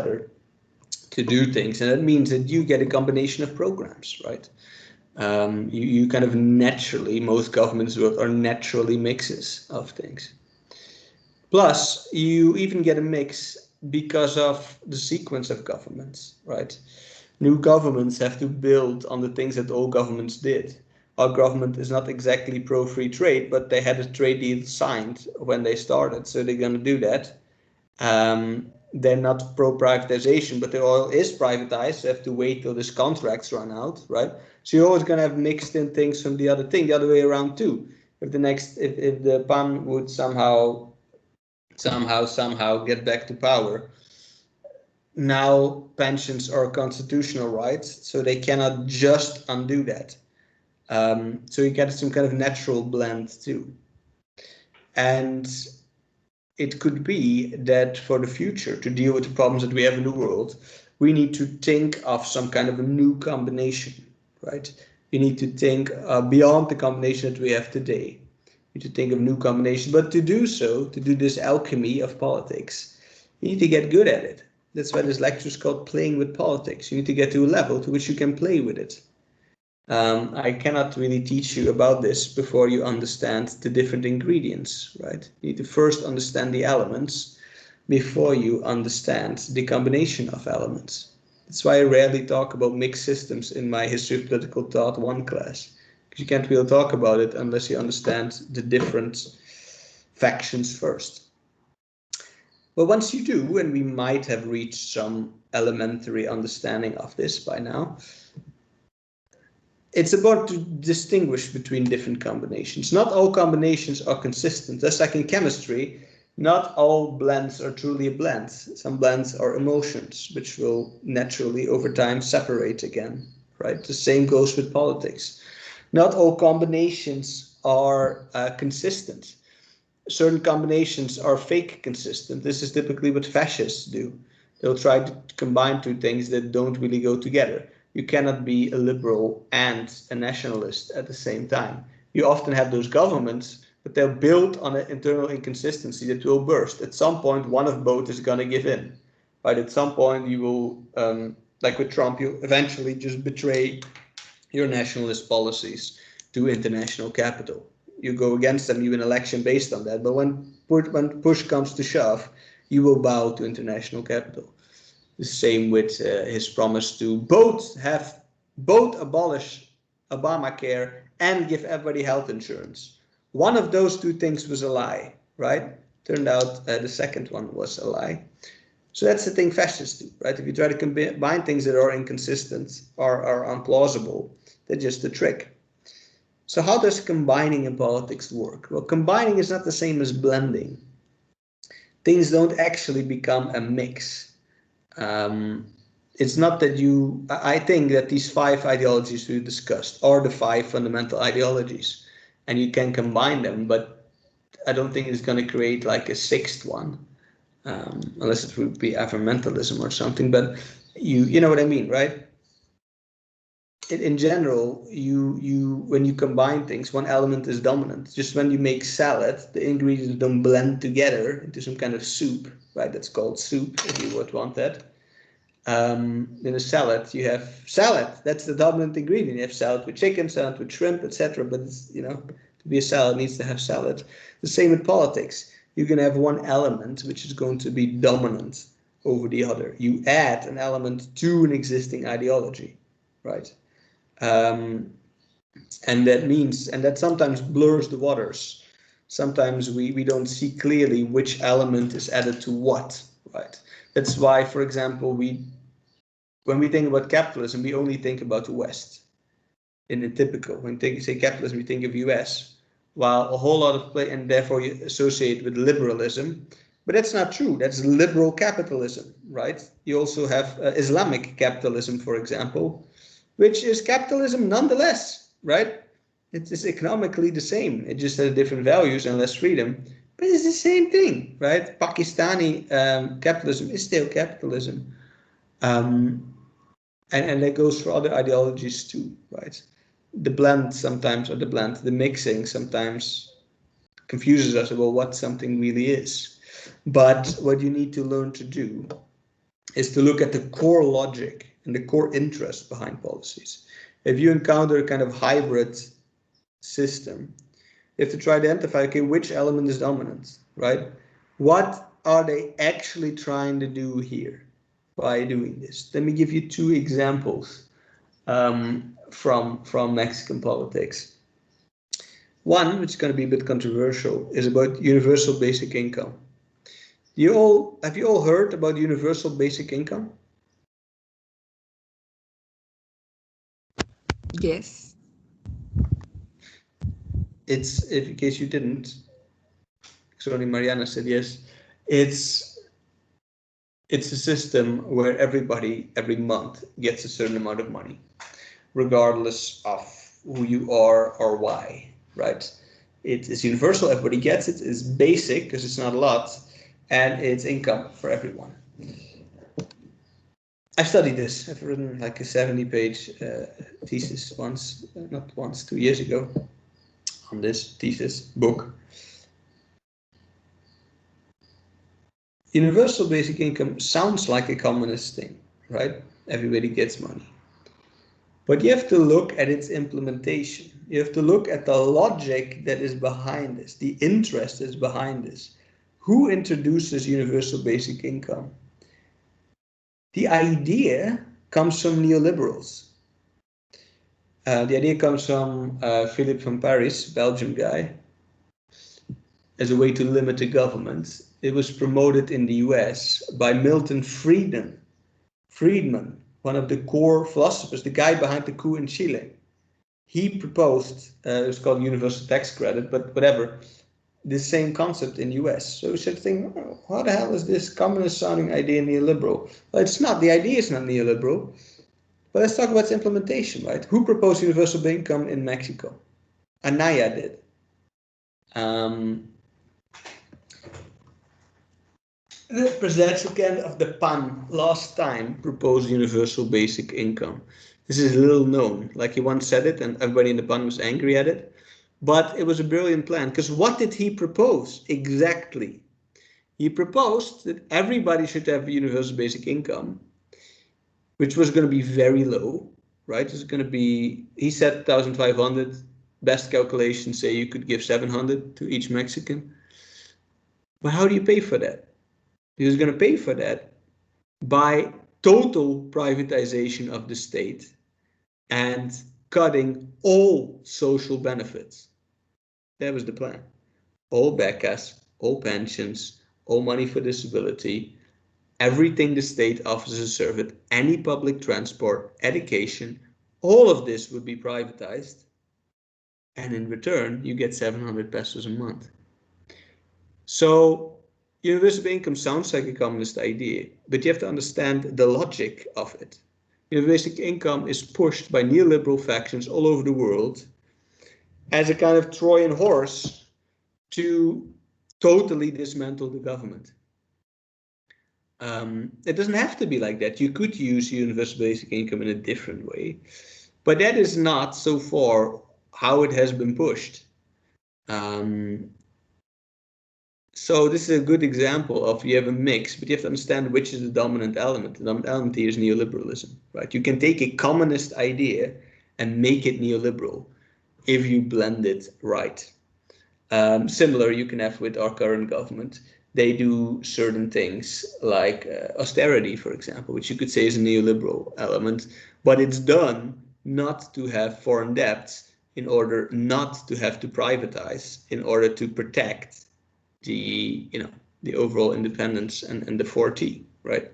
other to do things, and that means that you get a combination of programs, right? You kind of naturally, most governments are naturally mixes of things. Plus, you even get a mix because of the sequence of governments, right? New governments have to build on the things that old governments did. Our government is not exactly pro-free trade, but they had a trade deal signed when they started, so they're going to do that. They're not pro-privatization, but the oil is privatized, so you have to wait till these contracts run out, right? So you're always going to have mixed in things from the other thing, the other way around too. If the PAN would somehow get back to power, now pensions are constitutional rights, so they cannot just undo that. So you get some kind of natural blend too. And it could be that for the future, to deal with the problems that we have in the world, we need to think of some kind of a new combination, right? You need to think beyond the combination that we have today. You need to think of new combinations, but to do so, to do this alchemy of politics, you need to get good at it. That's why this lecture is called Playing with Politics. You need to get to a level to which you can play with it. I cannot really teach you about this before you understand the different ingredients, right? You need to first understand the elements before you understand the combination of elements. That's why I rarely talk about mixed systems in my History of Political Thought 1 class, because you can't really talk about it unless you understand the different factions first. But once you do, and we might have reached some elementary understanding of this by now, it's about to distinguish between different combinations. Not all combinations are consistent. Just like in chemistry, not all blends are truly a blend. Some blends are emulsions, which will naturally over time separate again, right? The same goes with politics. Not all combinations are consistent. Certain combinations are fake consistent. This is typically what fascists do. They'll try to combine two things that don't really go together. You cannot be a liberal and a nationalist at the same time. You often have those governments, but they're built on an internal inconsistency that will burst. At some point, one of both is going to give in. Right? At some point, you will, like with Trump, you eventually just betray your nationalist policies to international capital. You go against them, you win an election based on that. But when push comes to shove, you will bow to international capital. The same with his promise to both abolish Obamacare and give everybody health insurance. One of those two things was a lie, right? Turned out the second one was a lie. So that's the thing fascists do, right? If you try to combine things that are inconsistent or are implausible, they're just a trick. So how does combining in politics work? Well, combining is not the same as blending. Things don't actually become a mix. It's not that I think that these 5 ideologies we discussed are the 5 fundamental ideologies, and you can combine them, but I don't think it's going to create like a 6th one, unless it would be environmentalism or something, but you know what I mean, right? In general, when you combine things, one element is dominant. Just when you make salad, the ingredients don't blend together into some kind of soup, right? That's called soup, if you would want that. In a salad, you have salad. That's the dominant ingredient. You have salad with chicken, salad with shrimp, etc. But it's, to be a salad, it needs to have salad. The same with politics. You can have one element which is going to be dominant over the other. You add an element to an existing ideology, right? And that sometimes blurs the waters. Sometimes we don't see clearly which element is added to what, right? That's why, for example, when we think about capitalism, we only think about the West. In the typical, when you say capitalism, you think of US, while a whole lot of and therefore you associate with liberalism. But that's not true. That's liberal capitalism, right? You also have Islamic capitalism, for example, which is capitalism nonetheless, right? It is economically the same. It just has different values and less freedom. But it's the same thing, right? Pakistani capitalism is still capitalism. And that goes for other ideologies too, right? The mixing sometimes confuses us about what something really is. But what you need to learn to do is to look at the core logic and the core interest behind policies. If you encounter a kind of hybrid system, you have to try to identify, okay, which element is dominant, right? What are they actually trying to do here by doing this? Let me give you two examples from Mexican politics. One, which is going to be a bit controversial, is about universal basic income. Have you all heard about universal basic income? Yes. It's, if in case you didn't, because only Mariana said yes, it's a system where everybody every month gets a certain amount of money, regardless of who you are or why, right? It is universal, everybody gets it, it's basic because it's not a lot, and it's income for everyone. I've studied this. I've written like a 70-page thesis once, not once, 2 years ago, on this thesis book. Universal basic income sounds like a communist thing, right? Everybody gets money. But you have to look at its implementation. You have to look at the logic that is behind this, the interest that is behind this. Who introduces universal basic income? The idea comes from neoliberals. The idea comes from Philippe van Parijs, Belgian guy, as a way to limit the government. It was promoted in the US by Milton Friedman, one of the core philosophers, the guy behind the coup in Chile. He proposed, it was called universal tax credit, but whatever, the same concept in the US. So we should think, oh, how the hell is this communist sounding idea neoliberal? Well, it's not. The idea is not neoliberal. But let's talk about its implementation, right? Who proposed universal income in Mexico? Anaya did. The presidential candidate of the PAN last time proposed universal basic income. This is little known. Like he once said it, and everybody in the PAN was angry at it. But it was a brilliant plan, because what did he propose exactly? He proposed that everybody should have a universal basic income, which was going to be very low, right? It's going to be, he said 1,500. Best calculations say you could give 700 to each Mexican. But how do you pay for that? He was going to pay for that by total privatization of the state and cutting all social benefits. That was the plan. All becas, all pensions, all money for disability, everything the state offers as a service, any public transport, education, all of this would be privatized. And in return, you get 700 pesos a month. So universal income sounds like a communist idea, but you have to understand the logic of it. Universal income is pushed by neoliberal factions all over the world as a kind of Trojan horse to totally dismantle the government. It doesn't have to be like that. You could use universal basic income in a different way, but that is not so far how it has been pushed. So this is a good example of you have a mix, but you have to understand which is the dominant element. The dominant element here is neoliberalism, right? You can take a communist idea and make it neoliberal if you blend it right. Similar you can have with our current government. They do certain things like austerity, for example, which you could say is a neoliberal element, but it's done not to have foreign debts in order not to have to privatize, in order to protect the overall independence and the 4T, right?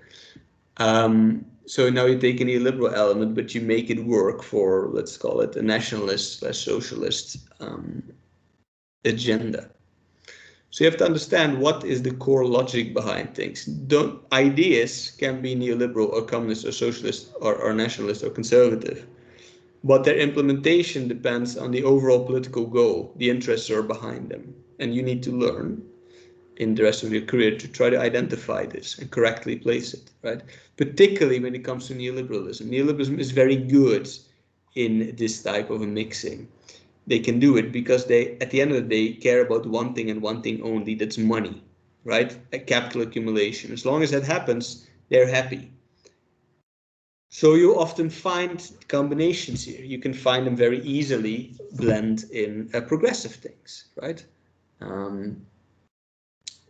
So now you take a neoliberal element, but you make it work for, let's call it, a nationalist/socialist agenda. So you have to understand what is the core logic behind things. Ideas can be neoliberal or communist or socialist or nationalist or conservative, but their implementation depends on the overall political goal. The interests are behind them, and you need to learn in the rest of your career to try to identify this and correctly place it, right? Particularly when it comes to neoliberalism. Neoliberalism is very good in this type of a mixing. They can do it because they, at the end of the day, care about one thing and one thing only, that's money, right? A capital accumulation. As long as that happens, they're happy. So you often find combinations here. You can find them very easily blend in progressive things, right?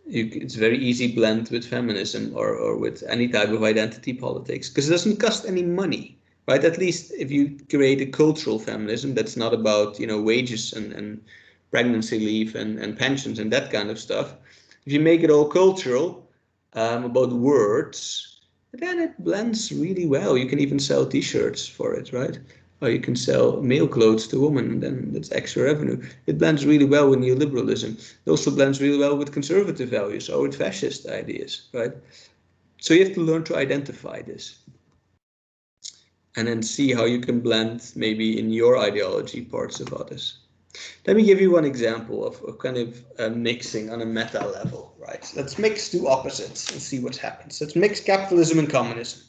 It's very easy blend with feminism or with any type of identity politics because it doesn't cost any money, right? At least if you create a cultural feminism that's not about, you know, wages and pregnancy leave and pensions and that kind of stuff. If you make it all cultural, about words, then it blends really well. You can even sell t-shirts for it, right? Or you can sell male clothes to women, and then that's extra revenue. It blends really well with neoliberalism. It also blends really well with conservative values or with fascist ideas, right? So you have to learn to identify this and then see how you can blend maybe in your ideology parts of others. Let me give you one example of kind of mixing on a meta level, right? Let's mix two opposites and see what happens. Let's mix capitalism and communism.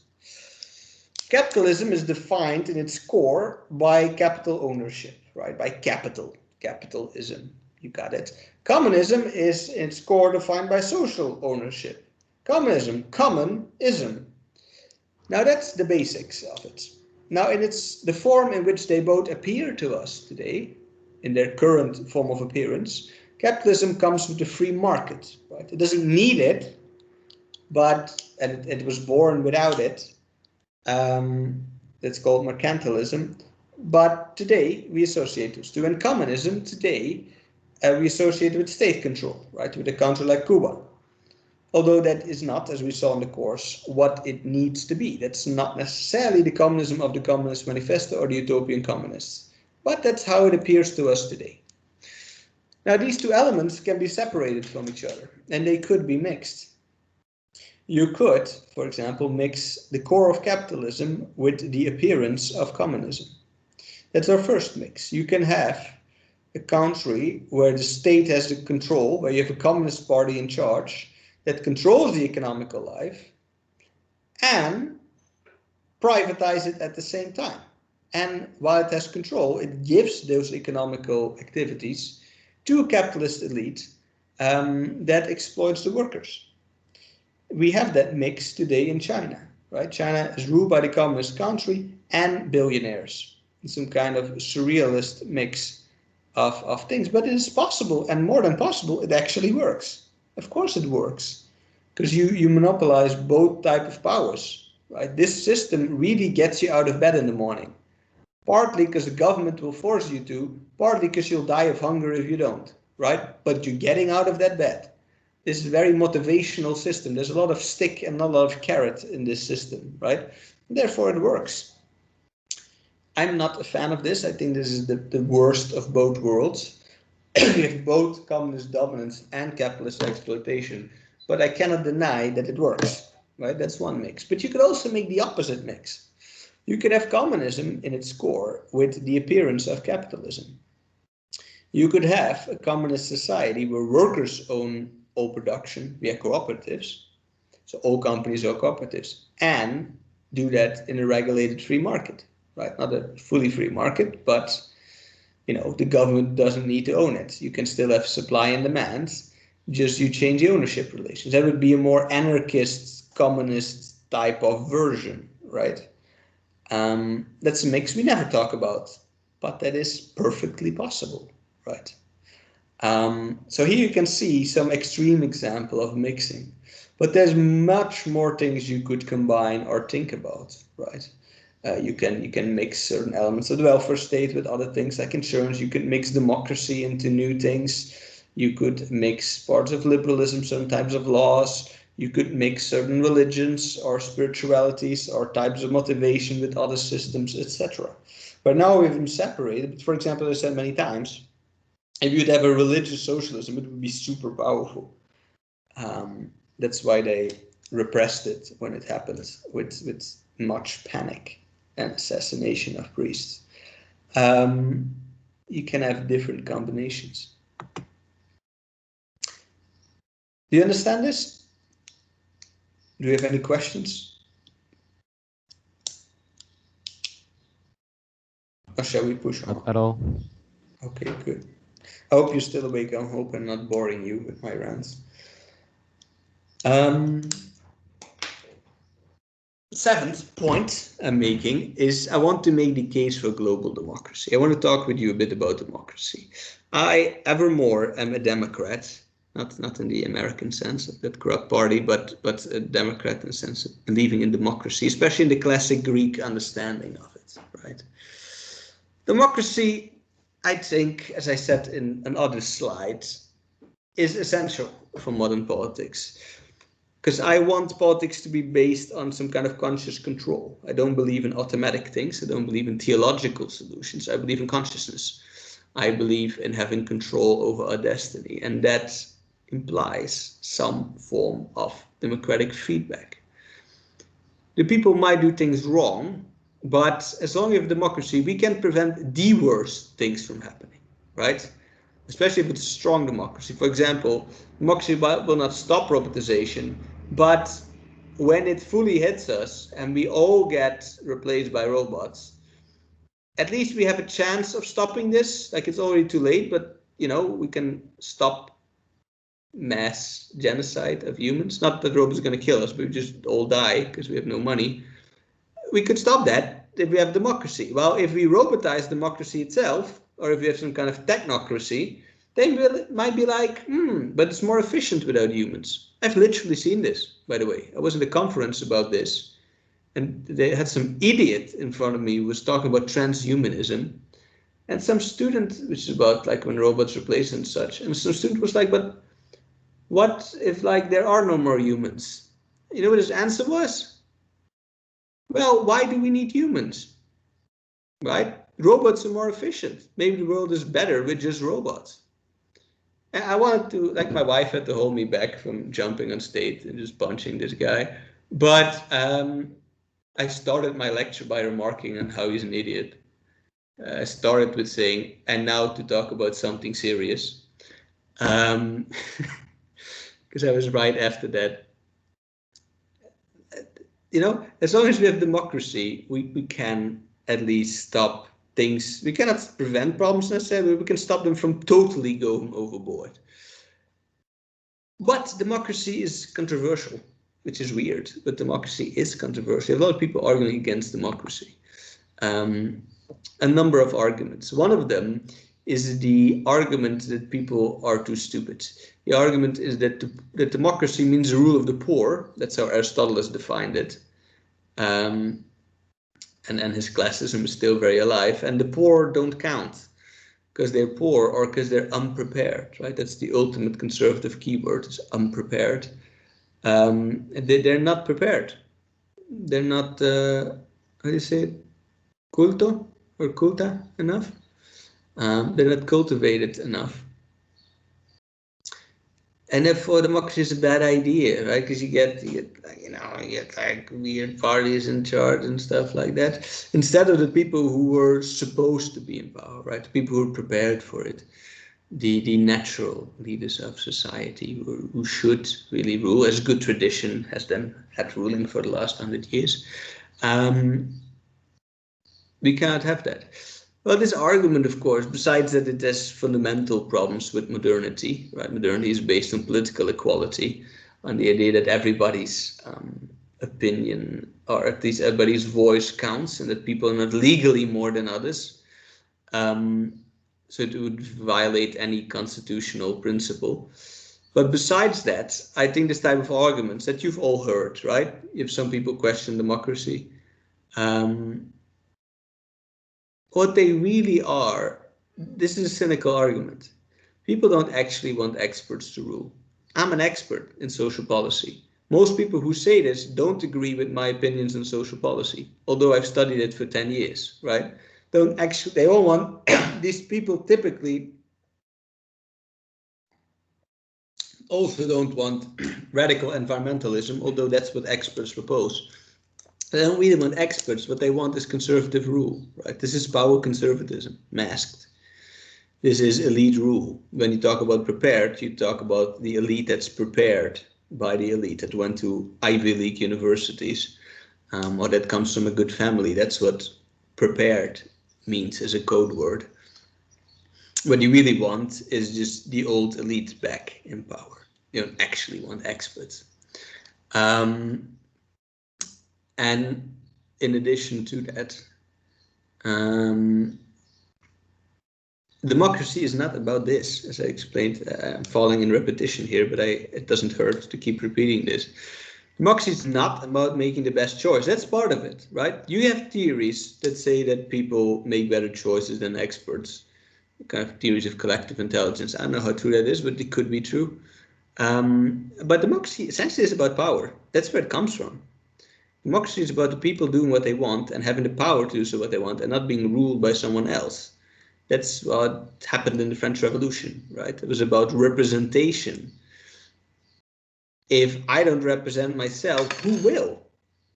Capitalism is defined in its core by capital ownership, right? By capitalism. You got it. Communism is in its core defined by social ownership. Commonism. Now that's the basics of it. Now in the form in which they both appear to us today, in their current form of appearance, capitalism comes with the free market, right? It doesn't need it, and it was born without it. That's called mercantilism. But today we associate those two. And communism today we associate with state control, right? With a country like Cuba. Although that is not, as we saw in the course, what it needs to be. That's not necessarily the communism of the Communist Manifesto or the utopian communists. But that's how it appears to us today. Now these two elements can be separated from each other, and they could be mixed. You could, for example, mix the core of capitalism with the appearance of communism. That's our first mix. You can have a country where the state has the control, where you have a communist party in charge that controls the economical life and privatize it at the same time. And while it has control, it gives those economical activities to a capitalist elite that exploits the workers. We have that mix today in China, right? China is ruled by the communist country and billionaires. It's some kind of surrealist mix of things, but it is possible, and more than possible, it actually works. Of course it works, because you monopolize both type of powers, right? This system really gets you out of bed in the morning, partly because the government will force you to, partly because you'll die of hunger if you don't, right? But you're getting out of that bed. This is a very motivational system. There's a lot of stick and not a lot of carrot in this system, right? Therefore, it works. I'm not a fan of this. I think this is the worst of both worlds. We have both communist dominance and capitalist exploitation, but I cannot deny that it works, right? That's one mix. But you could also make the opposite mix. You could have communism in its core with the appearance of capitalism. You could have a communist society where workers own all production via cooperatives, so all companies are cooperatives, and do that in a regulated free market, right? Not a fully free market, but you know, the government doesn't need to own it. You can still have supply and demand, just you change the ownership relations. That would be a more anarchist, communist type of version, right? That's a mix we never talk about, but that is perfectly possible, right? So here you can see some extreme example of mixing, but there's much more things you could combine or think about, right? You can mix certain elements of the welfare state with other things like insurance. You can mix democracy into new things. You could mix parts of liberalism, certain types of laws. You could mix certain religions or spiritualities or types of motivation with other systems, etc. But now we've them separated. But for example, as I said many times, if you'd have a religious socialism, it would be super powerful. That's why they repressed it when it happened with much panic and assassination of priests. You can have different combinations. Do you understand this? Do you have any questions? Or shall we push on? Not at all. Okay, good. I hope you're still awake. I hope I'm not boring you with my rants. seventh point I'm making is I want to make the case for global democracy. I want to talk with you a bit about democracy. I evermore am a Democrat, not in the American sense of that corrupt party, but a Democrat in the sense of believing in democracy, especially in the classic Greek understanding of it, right? Democracy, I think, as I said in other slides, is essential for modern politics. Because I want politics to be based on some kind of conscious control. I don't believe in automatic things. I don't believe in theological solutions. I believe in consciousness. I believe in having control over our destiny. And that implies some form of democratic feedback. The people might do things wrong, but as long as we have democracy, we can prevent the worst things from happening, right? Especially if it's a strong democracy. For example, democracy will not stop robotization, but when it fully hits us and we all get replaced by robots, at least we have a chance of stopping this. Like, it's already too late, but we can stop mass genocide of humans. Not that robots are going to kill us, but we just all die because we have no money. We could stop that if we have democracy. Well, if we robotize democracy itself, or if we have some kind of technocracy, then it might be like, but it's more efficient without humans. I've literally seen this, by the way. I was at a conference about this, and they had some idiot in front of me who was talking about transhumanism, and some student, which is about like when robots replace and such, and some student was like, but what if like there are no more humans? You know what his answer was? Well, why do we need humans? Right? Robots are more efficient. Maybe the world is better with just robots. And I wanted to, like, my wife had to hold me back from jumping on stage and just punching this guy. But I started my lecture by remarking on how he's an idiot. I started with saying, and now to talk about something serious. Because I was right after that. As long as we have democracy, we can at least stop things. We cannot prevent problems necessarily, but we can stop them from totally going overboard. But democracy is controversial, which is weird, but democracy is controversial. A lot of people arguing against democracy. A number of arguments. One of them is the argument that people are too stupid. The argument is that democracy means the rule of the poor. That's how Aristotle has defined it. And his classism is still very alive. And the poor don't count because they're poor or because they're unprepared, right? That's the ultimate conservative keyword, is unprepared. They're not prepared. They're not, how do you say it? Culto or culta enough? They're not cultivated enough. And therefore, democracy is a bad idea, right? Because you get like weird parties in charge and stuff like that, instead of the people who were supposed to be in power, right? The people who were prepared for it, the natural leaders of society who should really rule, as good tradition has them had ruling for the last 100 years. We can't have that. Well, this argument, of course, besides that it has fundamental problems with modernity, right? Modernity is based on political equality, on the idea that everybody's opinion, or at least everybody's voice counts, and that people are not legally more than others. So it would violate any constitutional principle. But besides that, I think this type of arguments that you've all heard, right? If some people question democracy, what they really are, this is a cynical argument. People don't actually want experts to rule. I'm an expert in social policy. Most people who say this don't agree with my opinions on social policy, although I've studied it for 10 years, right? They all want, these people typically also don't want radical environmentalism, although that's what experts propose. They don't really want experts. What they want is conservative rule, right? This is power conservatism, masked. This is elite rule. When you talk about prepared, you talk about the elite that's prepared by the elite that went to Ivy League universities, or that comes from a good family. That's what prepared means as a code word. What you really want is just the old elite back in power. You don't actually want experts. And in addition to that, democracy is not about this, as I explained. I'm falling in repetition here, but it doesn't hurt to keep repeating this. Democracy is not about making the best choice. That's part of it, right? You have theories that say that people make better choices than experts, kind of theories of collective intelligence. I don't know how true that is, but it could be true. But democracy essentially is about power. That's where it comes from. Democracy is about the people doing what they want and having the power to do so what they want and not being ruled by someone else. That's what happened in the French Revolution, right? It was about representation. If I don't represent myself, who will,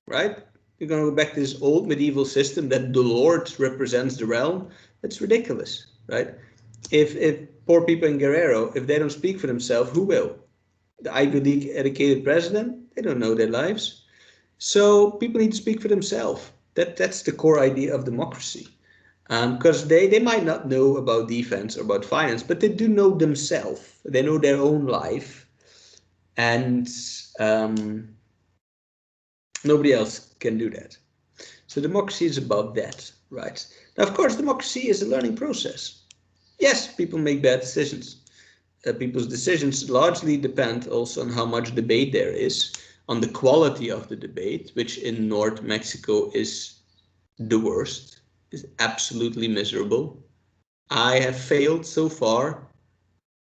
right? You're going to go back to this old medieval system that the Lord represents the realm. That's ridiculous, right? If poor people in Guerrero, if they don't speak for themselves, who will? The Ivy League educated president, they don't know their lives. So people need to speak for themselves. That's the core idea of democracy. Because they might not know about defense or about finance, but they do know themselves. They know their own life. And nobody else can do that. So democracy is about that, right? Now, of course, democracy is a learning process. Yes, people make bad decisions. People's decisions largely depend also on how much debate there is, on the quality of the debate, which in North Mexico is the worst, is absolutely miserable. I have failed so far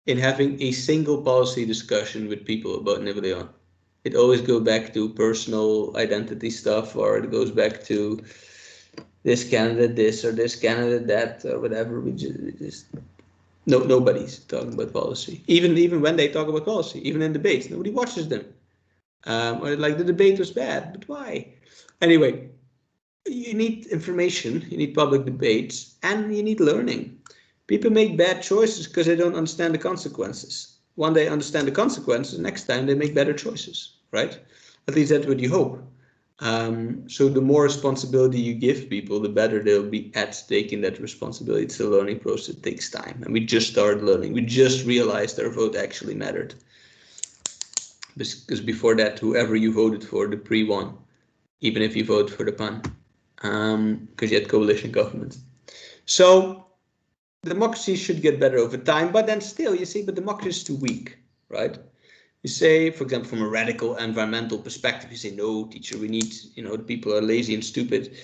in having a single policy discussion with people about Nuevo León. It always goes back to personal identity stuff, or it goes back to this candidate this or this candidate that or whatever. We just nobody's talking about policy. Even when they talk about policy, even in debates, nobody watches them. Or like the debate was bad, but why? Anyway, you need information, you need public debates, and you need learning. People make bad choices because they don't understand the consequences. When they understand the consequences, next time they make better choices, right? At least that's what you hope. So the more responsibility you give people, the better they'll be at taking that responsibility. It's a learning process. It takes time. And we just started learning. We just realized our vote actually mattered. Because before that, whoever you voted for, the PRI won, even if you voted for the PAN, because you had coalition governments. So democracy should get better over time, but then still, you see, but democracy is too weak, right? You say, for example, from a radical environmental perspective, you say, no, teacher, we need, the people are lazy and stupid,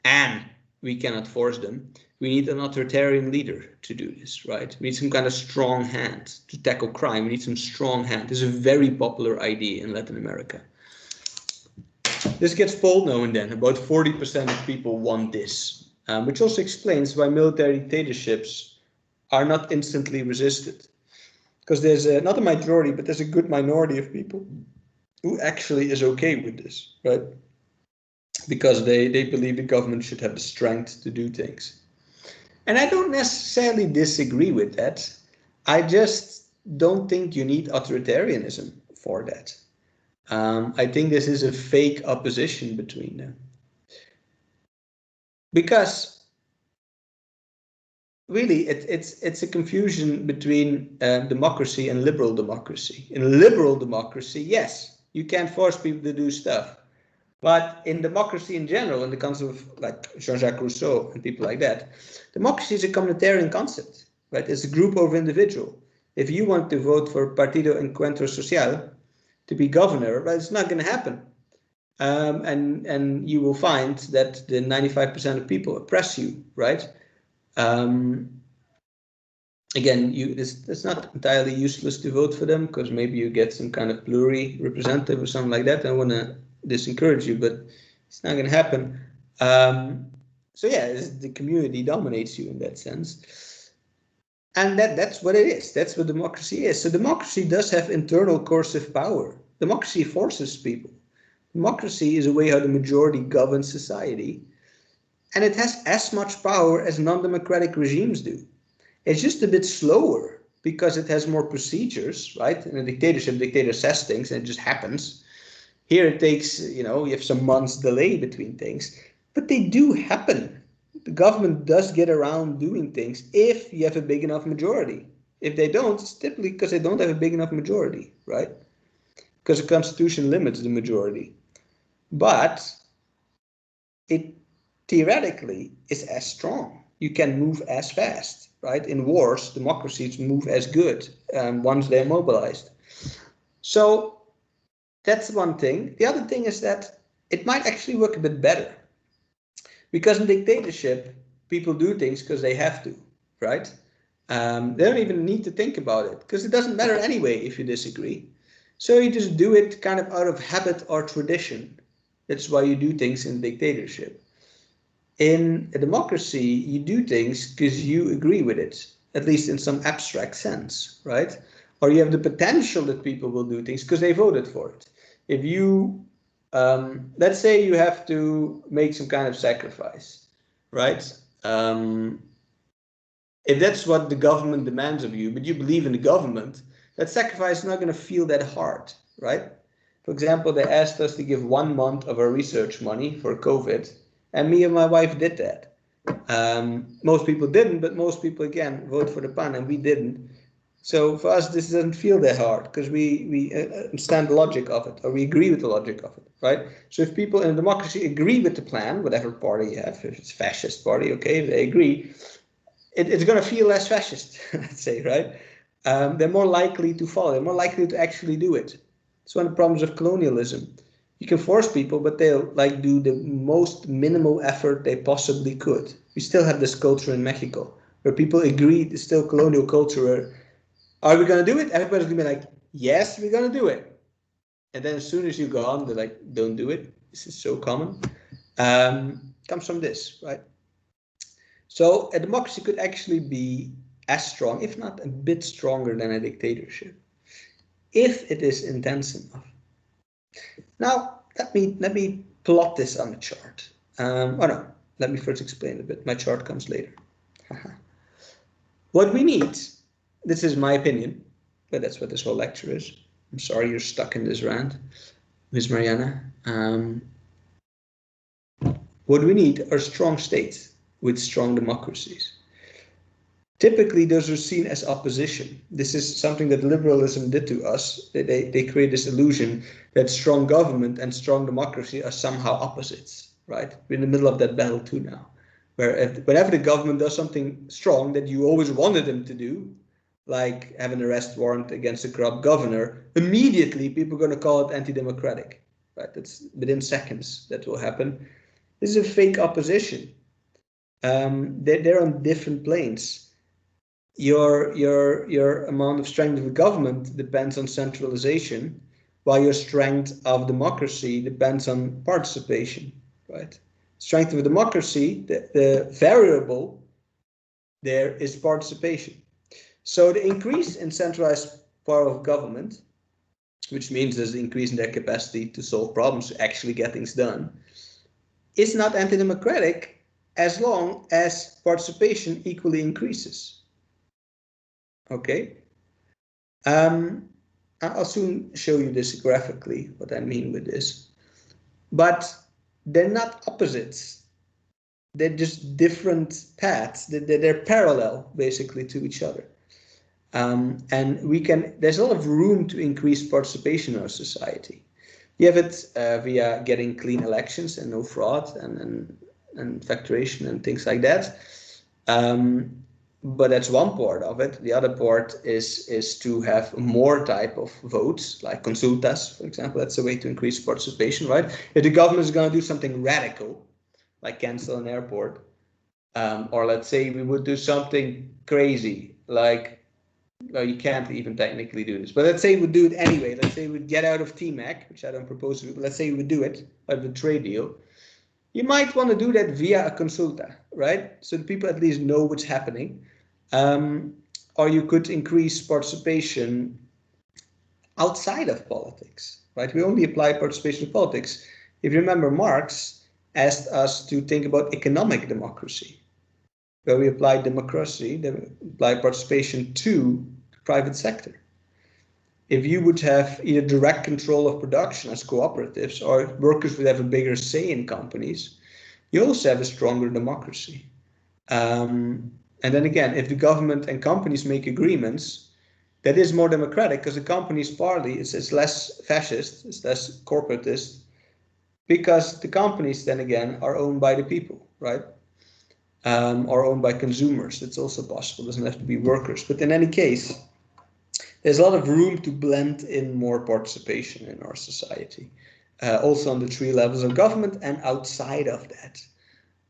and we cannot force them. We need an authoritarian leader to do this, right? We need some kind of strong hand to tackle crime. We need some strong hand. This is a very popular idea in Latin America. This gets polled now and then. About 40% of people want this, which also explains why military dictatorships are not instantly resisted. Because there's not a majority, but there's a good minority of people who actually is okay with this, right? Because they believe the government should have the strength to do things. And I don't necessarily disagree with that. I just don't think you need authoritarianism for that. I think this is a fake opposition between them. Because really, it's a confusion between democracy and liberal democracy. In liberal democracy, yes, you can't force people to do stuff. But in democracy in general, in the concept of like Jean-Jacques Rousseau and people like that, democracy is a communitarian concept, right? It's a group of individuals. If you want to vote for Partido Encuentro Social to be governor, well, it's not going to happen. And you will find that the 95% of people oppress you, right? Again, it's not entirely useless to vote for them because maybe you get some kind of pluri-representative or something like that. I want to disencourage you, but it's not going to happen. So yeah, the community dominates you in that sense. And that's what it is. That's what democracy is. So democracy does have internal coercive power. Democracy forces people. Democracy is a way how the majority governs society. And it has as much power as non-democratic regimes do. It's just a bit slower because it has more procedures, right? In a dictatorship, the dictator says things and it just happens. Here it takes, you have some months delay between things, but they do happen. The government does get around doing things if you have a big enough majority. If they don't, it's typically because they don't have a big enough majority, right? Because the Constitution limits the majority. But it theoretically is as strong. You can move as fast, right? In wars, democracies move as good once they're mobilized. So that's one thing. The other thing is that it might actually work a bit better. Because in dictatorship, people do things because they have to, right? They don't even need to think about it because it doesn't matter anyway if you disagree. So you just do it kind of out of habit or tradition. That's why you do things in dictatorship. In a democracy, you do things because you agree with it, at least in some abstract sense, right? Or you have the potential that people will do things because they voted for it. If you, let's say you have to make some kind of sacrifice, right? If that's what the government demands of you, but you believe in the government, that sacrifice is not going to feel that hard, right? For example, they asked us to give 1 month of our research money for COVID, and me and my wife did that. Most people didn't, but most people, again, vote for the PAN, and we didn't. So for us, this doesn't feel that hard because we understand the logic of it, or we agree with the logic of it, right? So if people in a democracy agree with the plan, whatever party you have, if it's fascist party, okay, if they agree, it's going to feel less fascist, let's say, right? They're more likely to follow. They're more likely to actually do it. It's one of the problems of colonialism. You can force people, but they'll like do the most minimal effort they possibly could. We still have this culture in Mexico where people agree. It's still colonial culture. Where, are we going to do it? Everybody's going to be like, yes, we're going to do it. And then as soon as you go on, they're like, don't do it. This is so common. Comes from this, right? So a democracy could actually be as strong, if not a bit stronger than a dictatorship, if it is intense enough. Now, let me plot this on a chart. Let me first explain a bit. My chart comes later. What we need, this is my opinion, but that's what this whole lecture is. I'm sorry you're stuck in this rant, Ms. Mariana. What we need are strong states with strong democracies. Typically, those are seen as opposition. This is something that liberalism did to us. They create this illusion that strong government and strong democracy are somehow opposites, right? We're in the middle of that battle too now, where whenever the government does something strong that you always wanted them to do, like have an arrest warrant against a corrupt governor, immediately people are going to call it anti-democratic, right? That's within seconds that will happen. This is a fake opposition. They're on different planes. Your amount of strength of the government depends on centralization, while your strength of democracy depends on participation, right? Strength of a democracy, the variable there is participation. So the increase in centralized power of government, which means there's an increase in their capacity to solve problems, to actually get things done, is not anti-democratic as long as participation equally increases. Okay. I'll soon show you this graphically, what I mean with this. But they're not opposites. They're just different paths. They're parallel, basically, to each other. And there's a lot of room to increase participation in our society. You have it via getting clean elections and no fraud and factoration and things like that. But that's one part of it. The other part is to have more type of votes, like consultas, for example. That's a way to increase participation, right? If the government is going to do something radical, like cancel an airport, or let's say we would do something crazy, like, well, you can't even technically do this, but let's say we would do it anyway. Let's say we'd get out of TMAC, which I don't propose to do, but let's say we would do it, like the trade deal. You might want to do that via a consulta, right? So the people at least know what's happening. Or you could increase participation outside of politics, right? We only apply participation in politics. If you remember, Marx asked us to think about economic democracy, where we apply participation to the private sector. If you would have either direct control of production as cooperatives, or workers would have a bigger say in companies, you also have a stronger democracy. And then again, if the government and companies make agreements, that is more democratic because the company's party is less fascist, it's less corporatist, because the companies then again are owned by the people, right? Or owned by consumers. It's also possible. It doesn't have to be workers. But in any case, there's a lot of room to blend in more participation in our society. Also on the three levels of government and outside of that,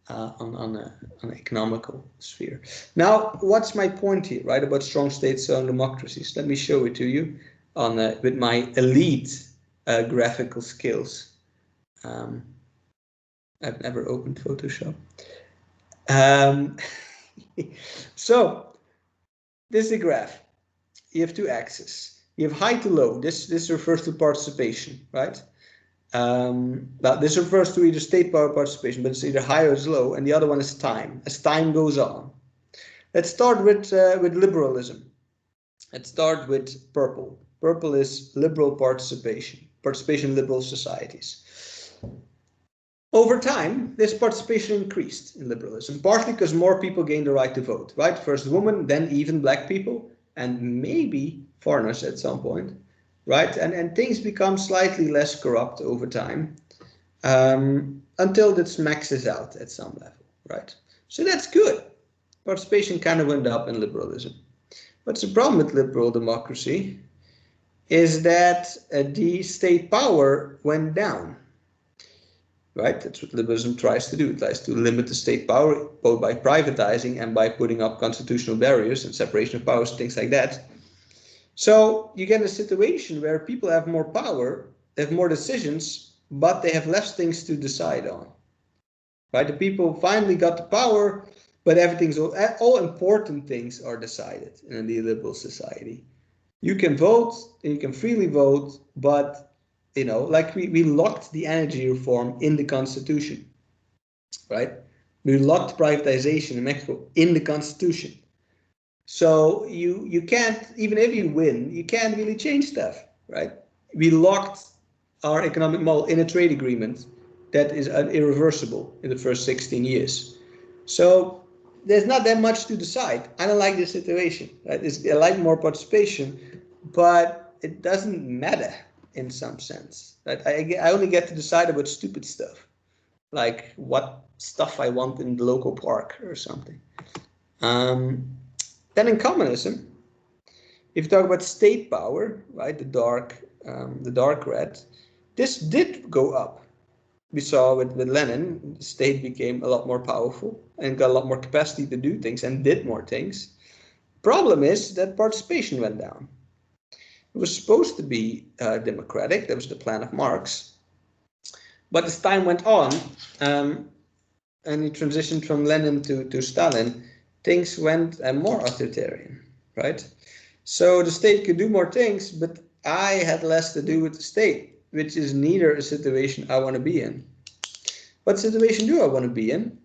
on an economical sphere. Now, what's my point here, right, about strong states and democracies? Let me show it to you on with my elite graphical skills. I've never opened Photoshop. So this is a graph. You have two axes. You have high to low. This refers to participation, right? Now this refers to either state power participation, but it's either high or it's low, and the other one is time. As time goes on, let's start with liberalism. Let's start with purple. Purple is liberal participation in liberal societies. Over time, this participation increased in liberalism, partly because more people gained the right to vote, right? First women, then even black people, and maybe foreigners at some point, right? And things become slightly less corrupt over time, until this maxes out at some level, right? So that's good. Participation kind of went up in liberalism. But the problem with liberal democracy is that the state power went down. Right, that's what liberalism tries to do. It tries to limit the state power, both by privatizing and by putting up constitutional barriers and separation of powers, things like that. So you get a situation where people have more power, they have more decisions, but they have less things to decide on. Right, the people finally got the power, but everything's all important things are decided in a neoliberal society. You can vote and you can freely vote, but you know, like we locked the energy reform in the Constitution, right? We locked privatization in Mexico in the Constitution. So you can't, even if you win, you can't really change stuff, right? We locked our economic model in a trade agreement that is irreversible in the first 16 years. So there's not that much to decide. I don't like this situation, right? I like more participation, but it doesn't matter in some sense. Right? I only get to decide about stupid stuff, like what stuff I want in the local park or something. Then in communism, if you talk about state power, right, the dark red, this did go up. We saw with Lenin, the state became a lot more powerful and got a lot more capacity to do things and did more things. Problem is that participation went down. It was supposed to be democratic. That was the plan of Marx. But as time went on, and he transitioned from Lenin to Stalin, things went more authoritarian, right? So the state could do more things, but I had less to do with the state, which is neither a situation I want to be in. What situation do I want to be in?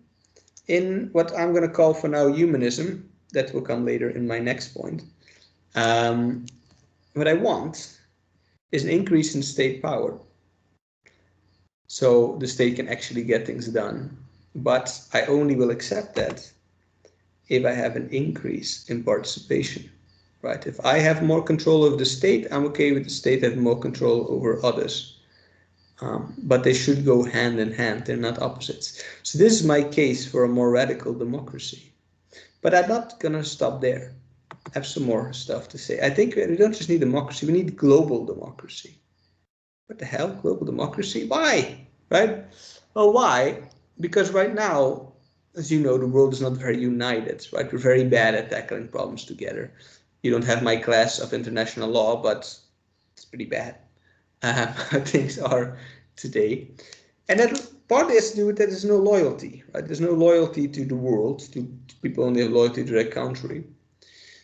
In what I'm going to call for now humanism. That will come later in my next point. What I want is an increase in state power. So the state can actually get things done. But I only will accept that if I have an increase in participation, right? If I have more control over the state, I'm okay with the state having more control over others. But they should go hand in hand. They're not opposites. So this is my case for a more radical democracy. But I'm not going to stop there. I have some more stuff to say. I think we don't just need democracy, we need global democracy. What the hell? Global democracy? Why? Right? Well, why? Because right now, as you know, the world is not very united, right? We're very bad at tackling problems together. You don't have my class of international law, but it's pretty bad how things are today. And that partly has to do with that there's no loyalty, right? There's no loyalty to the world. People only have loyalty to their country.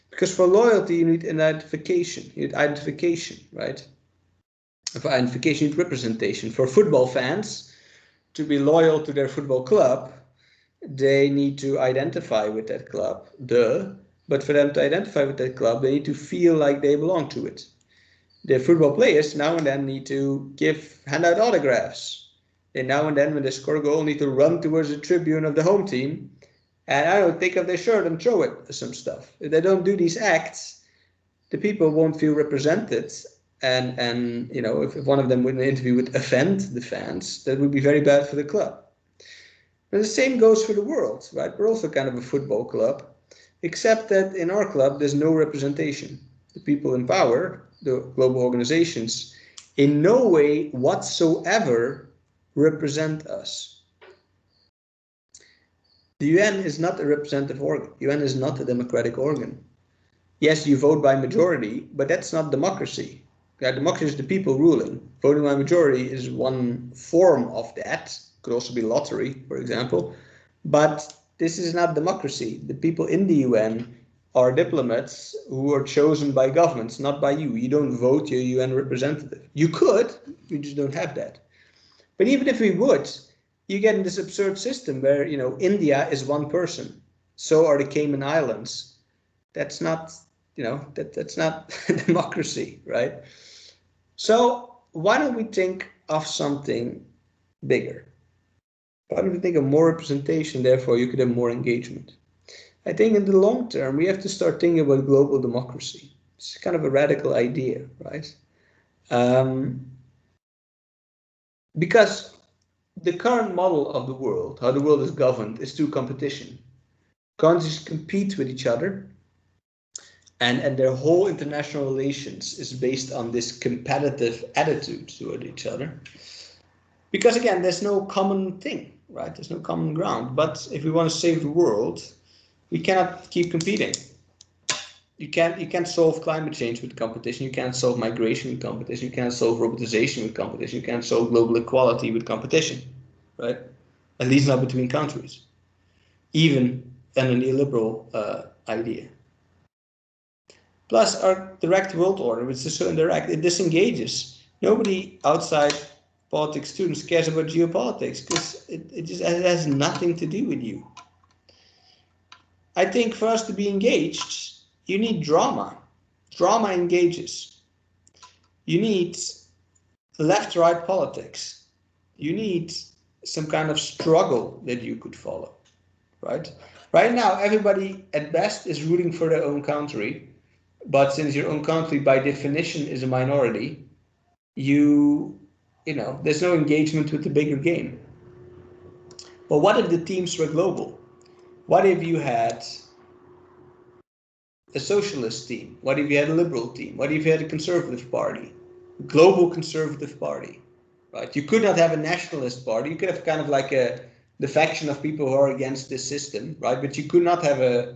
Because for loyalty, you need identification. You need identification, right? For identification, you need representation. For football fans, to be loyal to their football club, they need to identify with that club, but for them to identify with that club, they need to feel like they belong to it. The football players now and then need to hand out autographs. They now and then, when they score a goal, need to run towards the tribune of the home team and, I don't know, take off their shirt and throw it, some stuff. If they don't do these acts, the people won't feel represented and you know, if one of them in an interview would offend the fans, that would be very bad for the club. And the same goes for the world, right? We're also kind of a football club, except that in our club there's no representation. The people in power, the global organizations, in no way whatsoever represent us. The UN is not a representative organ. The UN is not a democratic organ. Yes, you vote by majority, but that's not democracy. Democracy is the people ruling. Voting by majority is one form of that. Could also be lottery, for example. But this is not democracy. The people in the UN are diplomats who are chosen by governments, not by you. You don't vote your UN representative. You could, you just don't have that. But even if we would, you get in this absurd system where, you know, India is one person. So are the Cayman Islands. That's not, you know, that's not democracy, right? So why don't we think of something bigger? Why don't we think of more representation, therefore you could have more engagement? I think in the long term, we have to start thinking about global democracy. It's kind of a radical idea, right? Because the current model of the world, how the world is governed, is through competition. Countries compete with each other, and their whole international relations is based on this competitive attitude toward each other. Because again, there's no common thing, right? There's no common ground. But if we want to save the world, we cannot keep competing. You can't solve climate change with competition. You can't solve migration with competition. You can't solve robotization with competition. You can't solve global equality with competition, right? At least not between countries, even in a neoliberal idea. Plus, our direct world order, which is so indirect, it disengages. Nobody outside politics students cares about geopolitics because it has nothing to do with you. I think for us to be engaged, you need drama. Drama engages. You need left-right politics. You need some kind of struggle that you could follow, right? Right now, everybody at best is rooting for their own country, but since your own country by definition is a minority, you know, there's no engagement with the bigger game. But what if the teams were global? What if you had a socialist team? What if you had a liberal team? What if you had a conservative party? Global conservative party, right? You could not have a nationalist party. You could have kind of like the faction of people who are against this system, right? But you could not have a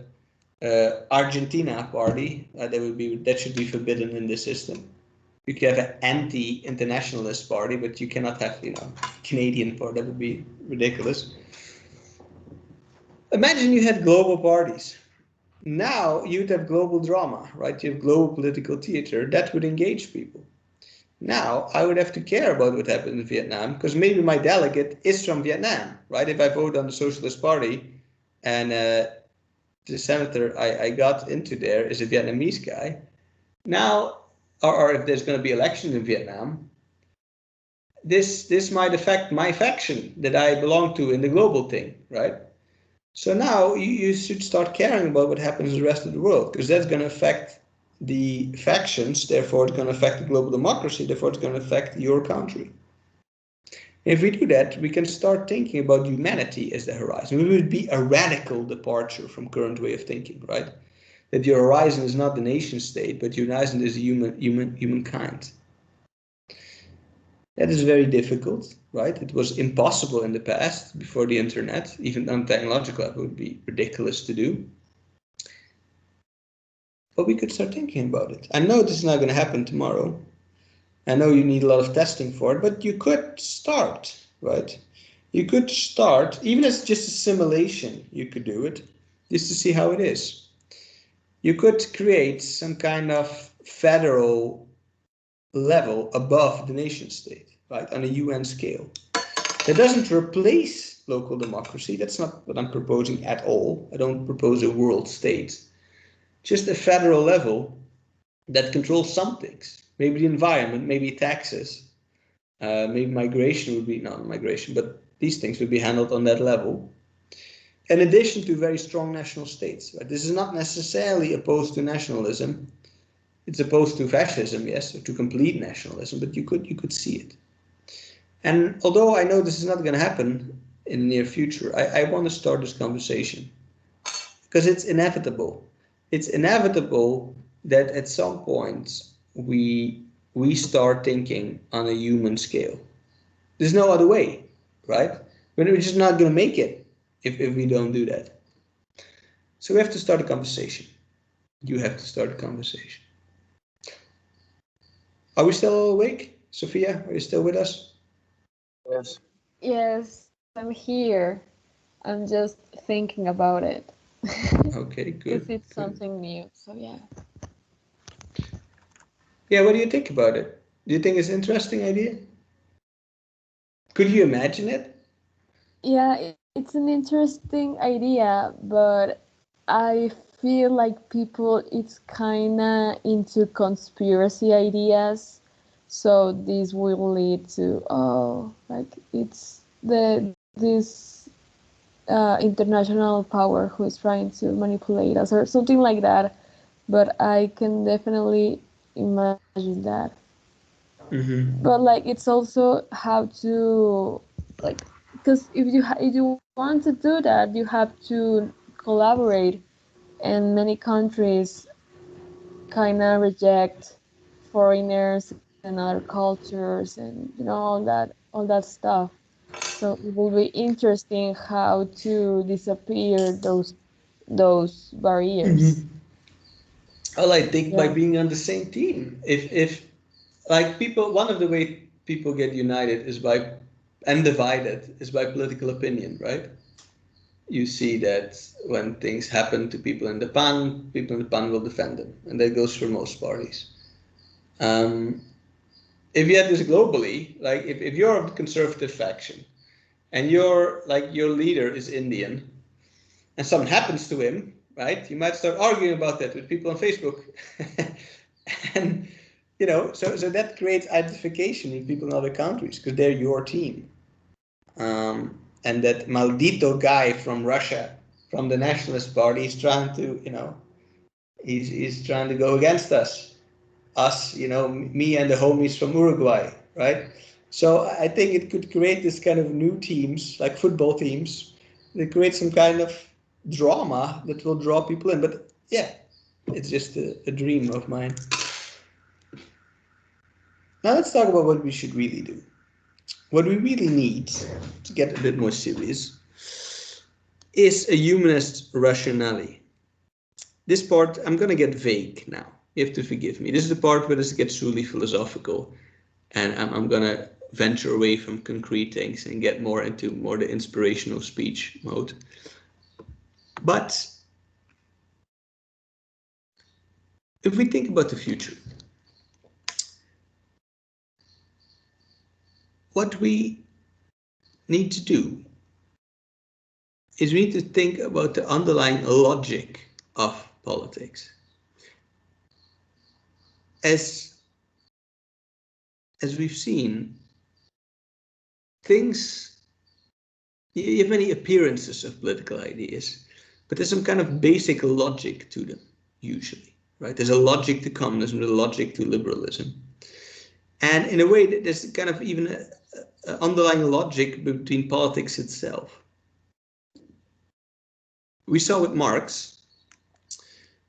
Argentina party. That should be forbidden in this system. You could have an anti-internationalist party, but you cannot have, you know, Canadian party. That would be ridiculous. Imagine you had global parties. Now you'd have global drama, right? You have global political theater. That would engage people. Now I would have to care about what happened in Vietnam because maybe my delegate is from Vietnam, right? If I vote on the Socialist Party and the senator I got into there is a Vietnamese guy, now, or if there's going to be elections in Vietnam, this might affect my faction that I belong to in the global thing, right? So now you should start caring about what happens in the rest of the world, because that's going to affect the factions, therefore it's going to affect the global democracy, therefore it's going to affect your country. If we do that, we can start thinking about humanity as the horizon. It would be a radical departure from current way of thinking, right? That your horizon is not the nation state, but your horizon is humankind. That is very difficult, right? It was impossible in the past, before the internet. Even on technological level, it would be ridiculous to do. But we could start thinking about it. I know this is not going to happen tomorrow. I know you need a lot of testing for it, but you could start, right? You could start, even as just a simulation, you could do it, just to see how it is. You could create some kind of federal level above the nation state, right, on a UN scale. That doesn't replace local democracy. That's not what I'm proposing at all. I don't propose a world state. Just a federal level that controls some things. Maybe the environment, maybe taxes, maybe migration would be, not migration, but these things would be handled on that level. In addition to very strong national states. Right? This is not necessarily opposed to nationalism. It's opposed to fascism, yes, or to complete nationalism, but you could see it. And although I know this is not going to happen in the near future, I want to start this conversation because it's inevitable. It's inevitable that at some point we start thinking on a human scale. There's no other way, right? We're just not going to make it if we don't do that. So we have to start a conversation. You have to start a conversation. Are we still awake? Sophia, are you still with us? Yes. Yes, I'm here. I'm just thinking about it. Okay, good. Because it's good. something new, so yeah. Yeah, what do you think about it? Do you think it's an interesting idea? Could you imagine it? Yeah, it's an interesting idea, but I feel like people it's kinda into conspiracy ideas. So this will lead to like it's this international power who is trying to manipulate us or something like that. But I can definitely imagine that. Mm-hmm. But like it's also how to like because if you want to do that you have to collaborate and many countries kind of reject foreigners and other cultures and all that stuff, so it will be interesting how to disappear those barriers. Mm-hmm. Well, I think by Yeah. being on the same team. If like people, one of the way people get united is by and divided is by political opinion, right? You see that when things happen to people in the PAN, people in the PAN will defend them, and that goes for most parties. Um, if you had this globally, like if you're of the conservative faction and your leader is Indian and something happens to him, right? You might start arguing about that with people on Facebook. And so that creates identification with people in other countries because they're your team. And that maldito guy from Russia, from the Nationalist Party, is trying to, he's trying to go against us, me and the homies from Uruguay, right? So I think it could create this kind of new teams, like football teams, that create some kind of drama that will draw people in. But yeah, it's just a dream of mine. Now let's talk about what we should really do. What we really need, to get a bit more serious, is a humanist rationale. This part, I'm going to get vague now. You have to forgive me. This is the part where this gets truly philosophical, and I'm going to venture away from concrete things and get more into the inspirational speech mode. But if we think about the future, what we need to do is we need to think about the underlying logic of politics. As we've seen, things, you have many appearances of political ideas, but there's some kind of basic logic to them, usually, right? There's a logic to communism, there's a logic to liberalism. And in a way, there's kind of even an underlying logic between politics itself. We saw with Marx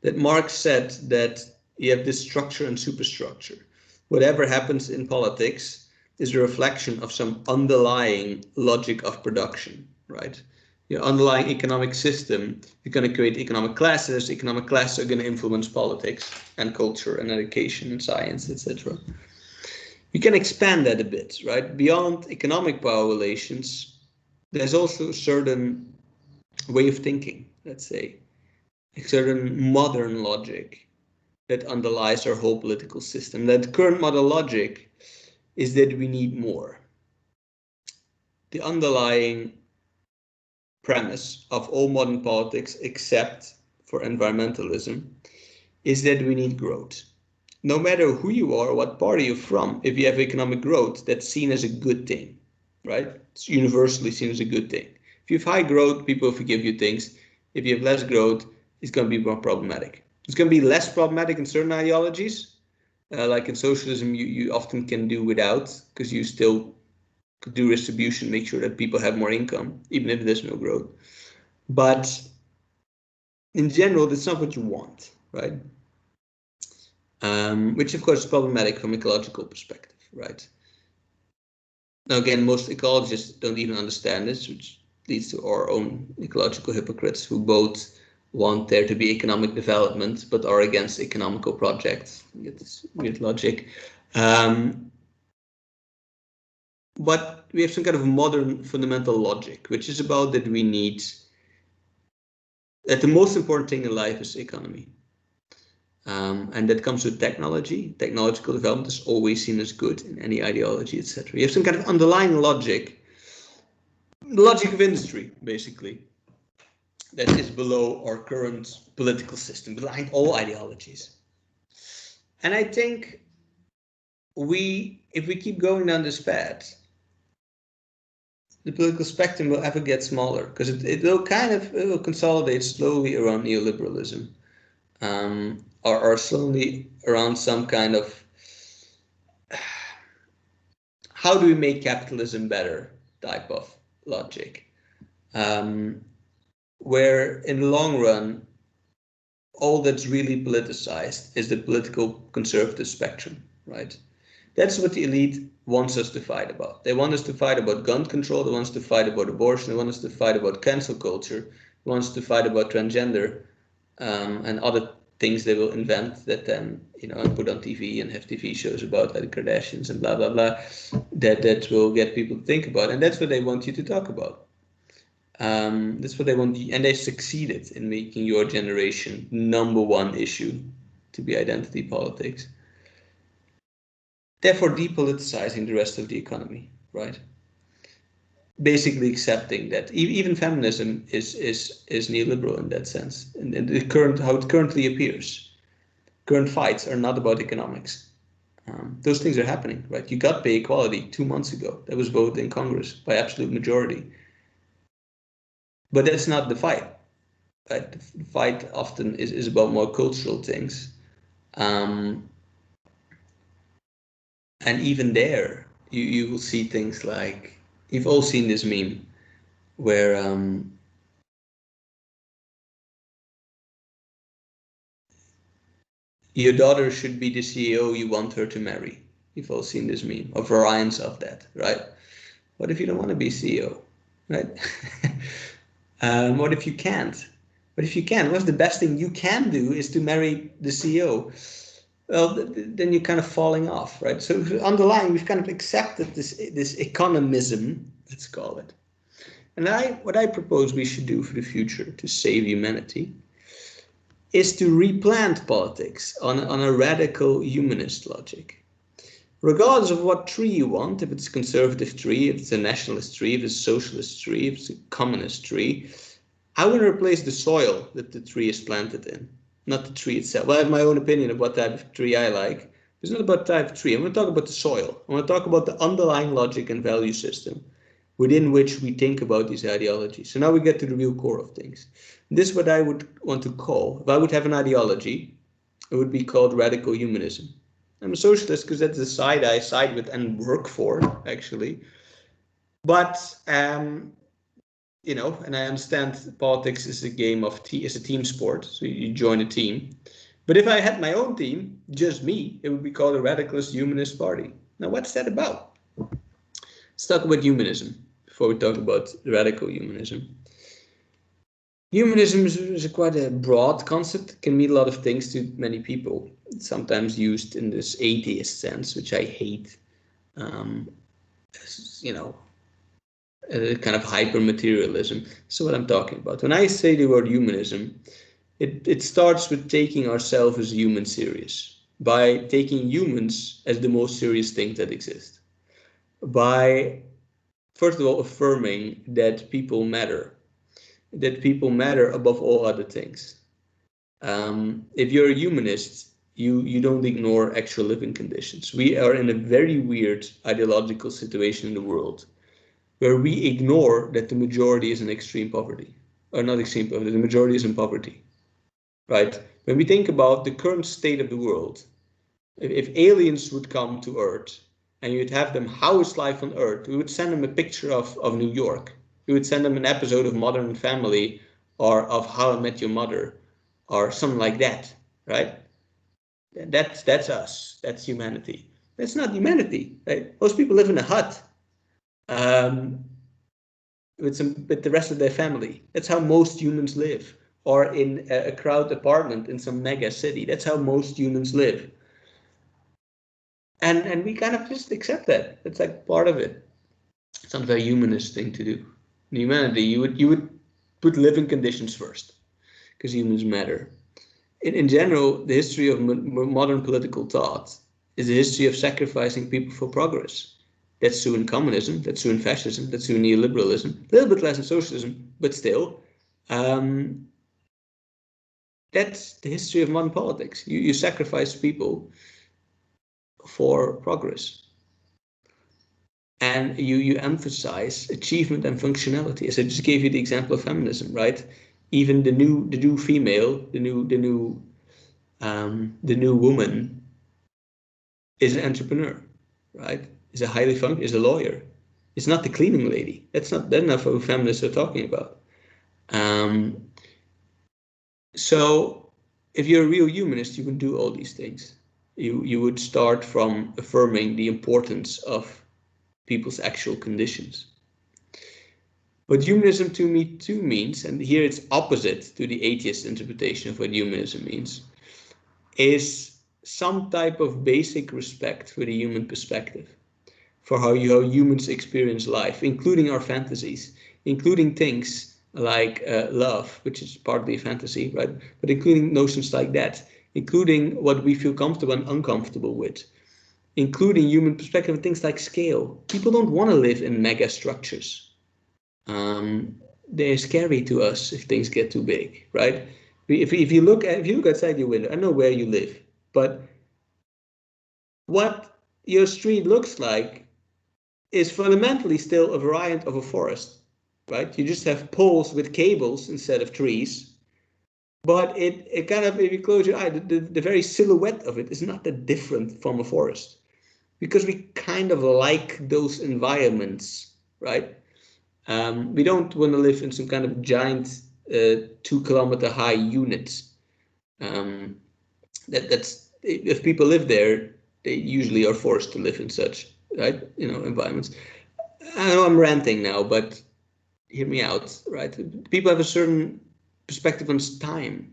that Marx said that you have this structure and superstructure. Whatever happens in politics is a reflection of some underlying logic of production, right? Your underlying economic system, you're going to create economic classes. Economic classes are going to influence politics and culture and education and science, etc. You can expand that a bit, right? Beyond economic power relations, there's also a certain way of thinking, let's say, a certain modern logic that underlies our whole political system. That current modern logic is that we need more. The underlying premise of all modern politics, except for environmentalism, is that we need growth. No matter who you are, what party you're from, if you have economic growth, that's seen as a good thing, right? It's universally seen as a good thing. If you have high growth, people forgive you things. If you have less growth, it's going to be more problematic. It's going to be less problematic in certain ideologies. Like in socialism, you often can do without, because you still do distribution, make sure that people have more income, even if there's no growth. But in general, that's not what you want, right? Which of course is problematic from ecological perspective, right? Now again, most ecologists don't even understand this, which leads to our own ecological hypocrites who both want there to be economic development but are against economical projects. You get this weird logic. But we have some kind of modern fundamental logic, which is about that we need, that the most important thing in life is economy. And that comes with technology. Technological development is always seen as good in any ideology, etc. You have some kind of underlying logic, the logic of industry, basically, that is below our current political system, behind all ideologies. And I think if we keep going down this path, the political spectrum will ever get smaller, because it will consolidate slowly around neoliberalism. Or slowly around some kind of how do we make capitalism better type of logic, where in the long run all that's really politicized is the political conservative spectrum, right? That's what the elite wants us to fight about. They want us to fight about gun control, they want us to fight about abortion, they want us to fight about cancel culture, they want us to fight about transgender, and other things they will invent that then, and put on TV and have TV shows about, like the Kardashians and blah, blah, blah, that will get people to think about. And that's what they want you to talk about. That's what they want, and they succeeded in making your generation #1 issue to be identity politics. Therefore depoliticizing the rest of the economy, right? Basically accepting that even feminism is neoliberal in that sense, and how it currently appears. Current fights are not about economics. Those things are happening, right? You got pay equality 2 months ago. That was voted in Congress by absolute majority. But that's not the fight. Right? The fight often is about more cultural things. And even there, you will see things like, you've all seen this meme where your daughter should be the CEO you want her to marry. You've all seen this meme, or variants of that, right? What if you don't want to be CEO, right? What if you can't? What if you can? What's the best thing you can do is to marry the CEO? Well, then you're kind of falling off, right? So underlying, we've kind of accepted this economism, let's call it. And what I propose we should do for the future to save humanity is to replant politics on a radical humanist logic. Regardless of what tree you want, if it's a conservative tree, if it's a nationalist tree, if it's a socialist tree, if it's a communist tree, I want to replace the soil that the tree is planted in, not the tree itself. Well, I have my own opinion of what type of tree I like. It's not about type of tree. I'm going to talk about the soil. I want to talk about the underlying logic and value system within which we think about these ideologies. So now we get to the real core of things. This is what I would want to call, if I would have an ideology, it would be called radical humanism. I'm a socialist because that's the side I side with and work for, actually. But, and I understand politics is a game of is a team sport, so you join a team. But if I had my own team, just me, it would be called a radicalist humanist party. Now, what's that about? Let's talk about humanism before we talk about radical humanism. Humanism is quite a broad concept. It can mean a lot of things to many people. It's sometimes used in this atheist sense, which I hate. Kind of hyper-materialism. So what I'm talking about. When I say the word humanism, it starts with taking ourselves as humans serious. By taking humans as the most serious thing that exists. By, first of all, affirming that people matter. That people matter above all other things. If you're a humanist, you don't ignore actual living conditions. We are in a very weird ideological situation in the world where we ignore that the majority is in extreme poverty. Or not extreme poverty, the majority is in poverty. Right? When we think about the current state of the world, if aliens would come to Earth and you'd have them, how is life on Earth? We would send them a picture of New York. We would send them an episode of Modern Family or of How I Met Your Mother or something like that, right? That's us. That's humanity. That's not humanity, right? Most people live in a hut with the rest of their family. That's how most humans live. Or in a crowded apartment in some mega city. That's how most humans live. And we kind of just accept that. It's like part of it. It's not a very humanist thing to do. In humanity, you would put living conditions first, because humans matter. In general, the history of modern political thought is a history of sacrificing people for progress. That's true in communism, that's true in fascism, that's true in neoliberalism, a little bit less in socialism, but still. That's the history of modern politics. You sacrifice people for progress. And you emphasize achievement and functionality. As I just gave you the example of feminism, right? Even the new female, the new woman is an entrepreneur, right? Is is a lawyer. It's not the cleaning lady. That's not what feminists are talking about. So if you're a real humanist, you can do all these things. You would start from affirming the importance of people's actual conditions. What humanism to me too means, and here it's opposite to the atheist interpretation of what humanism means, is some type of basic respect for the human perspective, for how humans experience life, including our fantasies, including things like love, which is partly a fantasy, right? But including notions like that, including what we feel comfortable and uncomfortable with, including human perspective and things like scale. People don't want to live in mega structures. They're scary to us if things get too big, right? If you look outside your window, I know where you live, but what your street looks like is fundamentally still a variant of a forest, right? You just have poles with cables instead of trees, but it kind of, if you close your eye, the very silhouette of it is not that different from a forest, because we kind of like those environments, right? We don't want to live in some kind of giant 2-kilometer high units. That's if people live there, they usually are forced to live in such, right, environments. I know I'm ranting now, but hear me out, right? People have a certain perspective on time.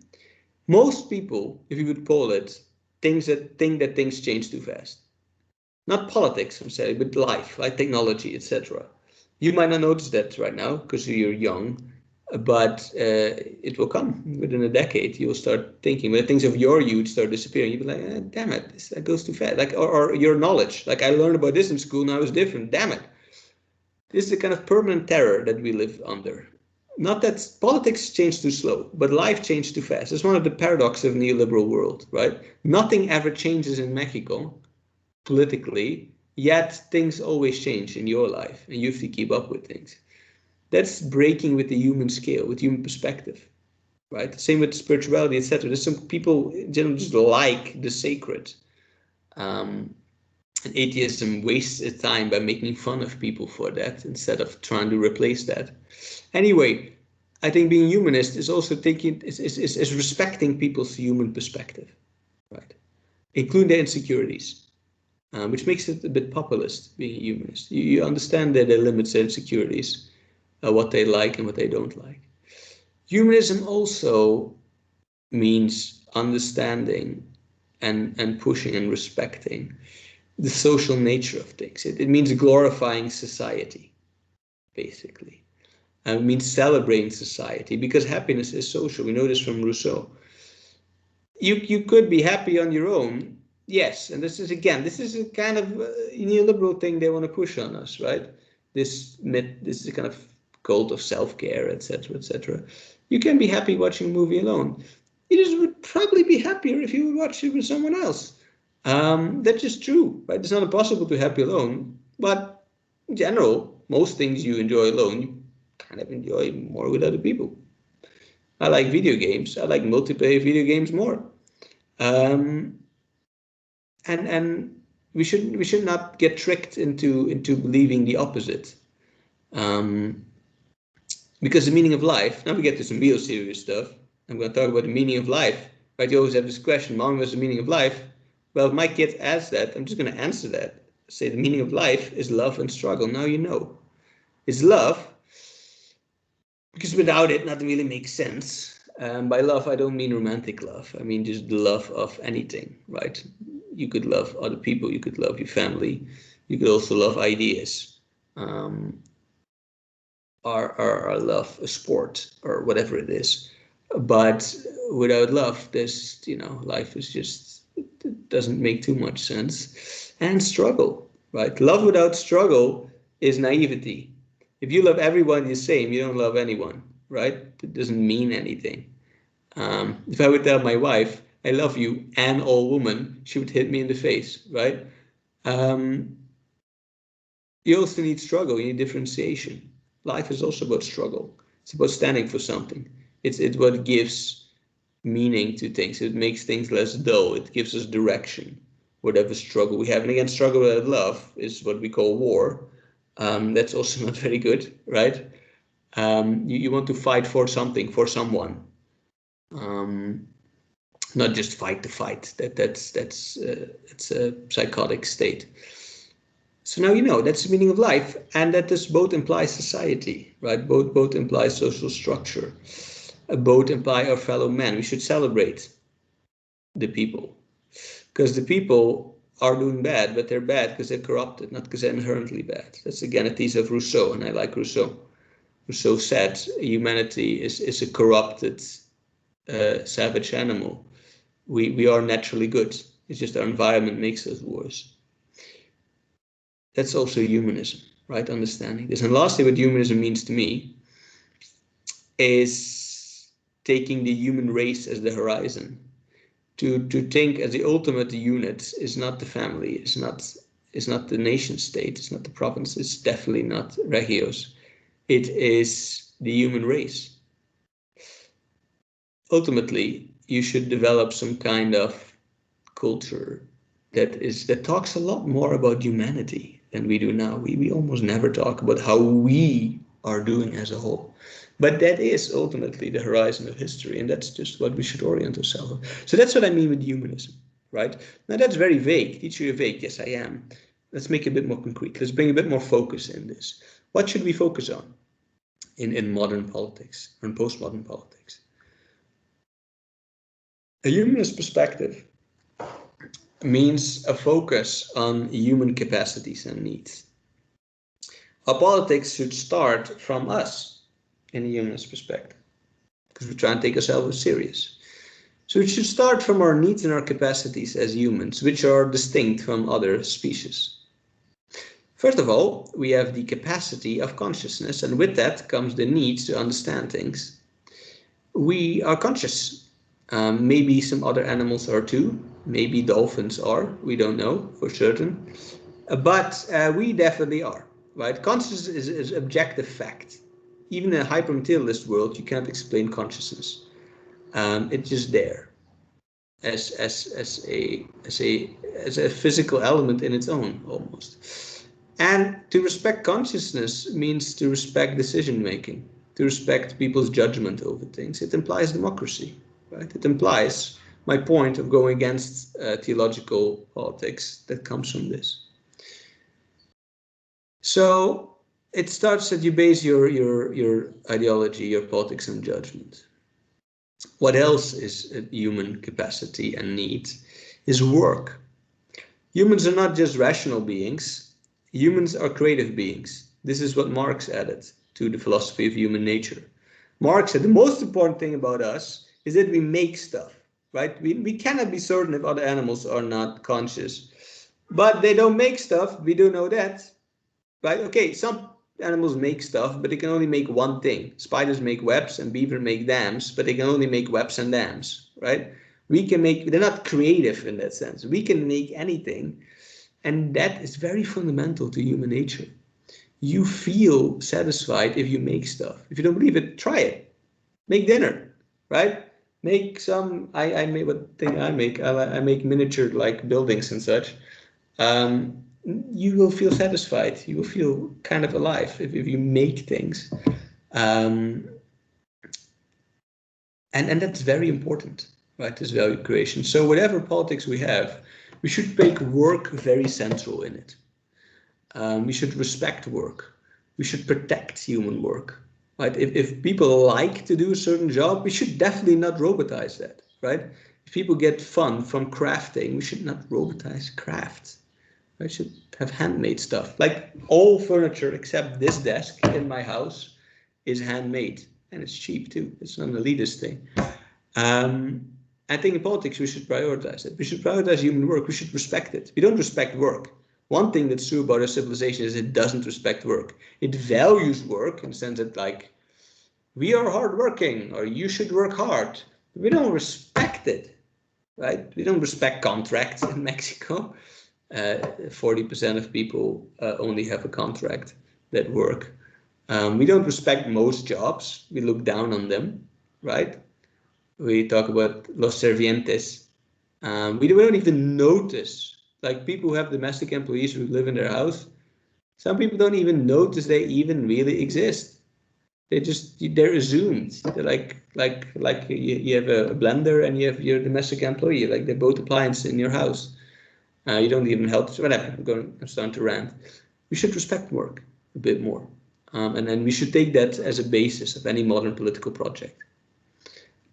Most people, if you would poll it, think that things change too fast. Not politics, I'm saying, but life, like technology, etc. You might not notice that right now because you're young, but it will come within a decade. You'll start thinking when things of your youth start disappearing. You'll be like, damn it, that goes too fast. Like, or your knowledge, like I learned about this in school, now it's different. Damn it. This is the kind of permanent terror that we live under. Not that politics change too slow, but life changed too fast. It's one of the paradoxes of the neoliberal world, right? Nothing ever changes in Mexico politically, yet things always change in your life and you have to keep up with things. That's breaking with the human scale, with human perspective, right? Same with spirituality, etc. There's some people in general just like the sacred. And atheism wastes its time by making fun of people for that instead of trying to replace that. Anyway, I think being humanist is also is respecting people's human perspective, right? Including their insecurities. Which makes it a bit populist, being a humanist. You understand that their limits and insecurities, what they like and what they don't like. Humanism also means understanding and pushing and respecting the social nature of things. It means glorifying society, basically. It means celebrating society, because happiness is social. We know this from Rousseau. You could be happy on your own. Yes, and this is a kind of neoliberal thing they want to push on us, right? This is a kind of cult of self-care, etc., etc. You can be happy watching a movie alone. You just would probably be happier if you would watch it with someone else. That's just true, right? It's not impossible to be happy alone, but in general, most things you enjoy alone, you kind of enjoy more with other people. I like video games. I like multiplayer video games more. And we should not get tricked into believing the opposite. Because the meaning of life, now we get to some real serious stuff. I'm going to talk about the meaning of life. Right? You always have this question, Mom, what's the meaning of life? Well, if my kid asks that, I'm just going to answer that. Say the meaning of life is love and struggle. Now you know. It's love, because without it, nothing really makes sense. By love, I don't mean romantic love. I mean just the love of anything, right? You could love other people. You could love your family. You could also love ideas. Or love a sport or whatever it is. But without love, this, life is just, it doesn't make too much sense. And struggle, right? Love without struggle is naivety. If you love everyone the same, you don't love anyone, right? It doesn't mean anything. If I would tell my wife, I love you, and all women, she would hit me in the face, right? You also need struggle, you need differentiation. Life is also about struggle. It's about standing for something. It's what gives meaning to things. It makes things less dull. It gives us direction. Whatever struggle we have. And again, struggle without love is what we call war. That's also not very good, right? You want to fight for something, for someone. Not just fight to fight. That's a psychotic state. So now you know that's the meaning of life, and that this both implies society, right? Both imply social structure. Both imply our fellow men. We should celebrate the people, because the people are doing bad, but they're bad because they're corrupted, not because they're inherently bad. That's again a thesis of Rousseau, and I like Rousseau. Rousseau said humanity is a corrupted, savage animal. We are naturally good. It's just our environment makes us worse. That's also humanism, right? Understanding this. And lastly, what humanism means to me is taking the human race as the horizon. To think as the ultimate unit is not the family, is not the nation state, it's not the province, it's definitely not regios. It is the human race. Ultimately, you should develop some kind of culture that talks a lot more about humanity than we do now. We almost never talk about how we are doing as a whole. But that is ultimately the horizon of history, and that's just what we should orient ourselves on. So that's what I mean with humanism, right? Now that's very vague. Teacher, you're vague. Yes, I am. Let's make it a bit more concrete. Let's bring a bit more focus in this. What should we focus on in modern politics or in postmodern politics? A humanist perspective means a focus on human capacities and needs. Our politics should start from us in a humanist perspective, because we try and take ourselves serious. So it should start from our needs and our capacities as humans, which are distinct from other species. First of all, we have the capacity of consciousness, and with that comes the need to understand things. We are conscious. Maybe some other animals are too. Maybe dolphins are. We don't know for certain. But we definitely are, right? Consciousness is objective fact. Even in a hypermaterialist world, you can't explain consciousness. It's just there as a physical element in its own, almost. And to respect consciousness means to respect decision making, to respect people's judgment over things. It implies democracy, right? It implies my point of going against theological politics that comes from this. So it starts that you base your ideology, your politics on judgment. What else is a human capacity and need is work. Humans are not just rational beings. Humans are creative beings. This is what Marx added to the philosophy of human nature. Marx said the most important thing about us is that we make stuff, right? We cannot be certain if other animals are not conscious, but they don't make stuff. We do know that, right? Okay, some animals make stuff, but they can only make one thing. Spiders make webs and beaver make dams, but they can only make webs and dams, right? They're not creative in that sense. We can make anything. And that is very fundamental to human nature. You feel satisfied if you make stuff. If you don't believe it, try it. Make dinner. right? Make some. I make what thing I make. I make miniature like buildings and such. You will feel satisfied. You will feel kind of alive if you make things. Um, and that's very important, right? This value creation. So whatever politics we have, we should make work very central in it. We should respect work. We should protect human work, right? If people like to do a certain job, we should definitely not robotize that, right? If people get fun from crafting, we should not robotize crafts. I should have handmade stuff. Like all furniture except this desk in my house is handmade, and it's cheap too. It's not an elitist thing. Um, I think in politics we should prioritize it. We should prioritize human work. We should respect it. We don't respect work. One thing that's true about our civilization is it doesn't respect work. It values work in the sense that like we are hardworking or you should work hard. We don't respect it, right? We don't respect contracts in Mexico. 40% of people only have a contract that work. We don't respect most jobs. We look down on them, right? We talk about los servientes. We don't even notice, like people who have domestic employees who live in their house. Some people don't even notice they even really exist. They're assumed. They're like you have a blender and you have your domestic employee, like they're both appliances in your house. You don't even help. So whatever. I'm starting to rant. We should respect work a bit more, and then we should take that as a basis of any modern political project.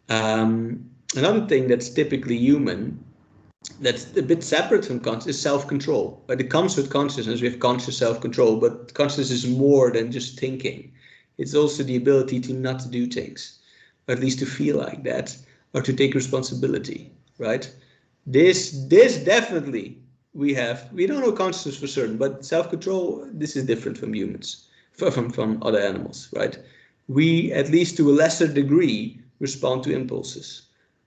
Another thing that's typically human, that's a bit separate from consciousness, is self-control. But it comes with consciousness. We have conscious self-control, but consciousness is more than just thinking. It's also the ability to not do things, or at least to feel like that, or to take responsibility, right? This definitely we have. We don't know consciousness for certain, but self-control, this is different from humans, from other animals, right? We, at least to a lesser degree, respond to impulses.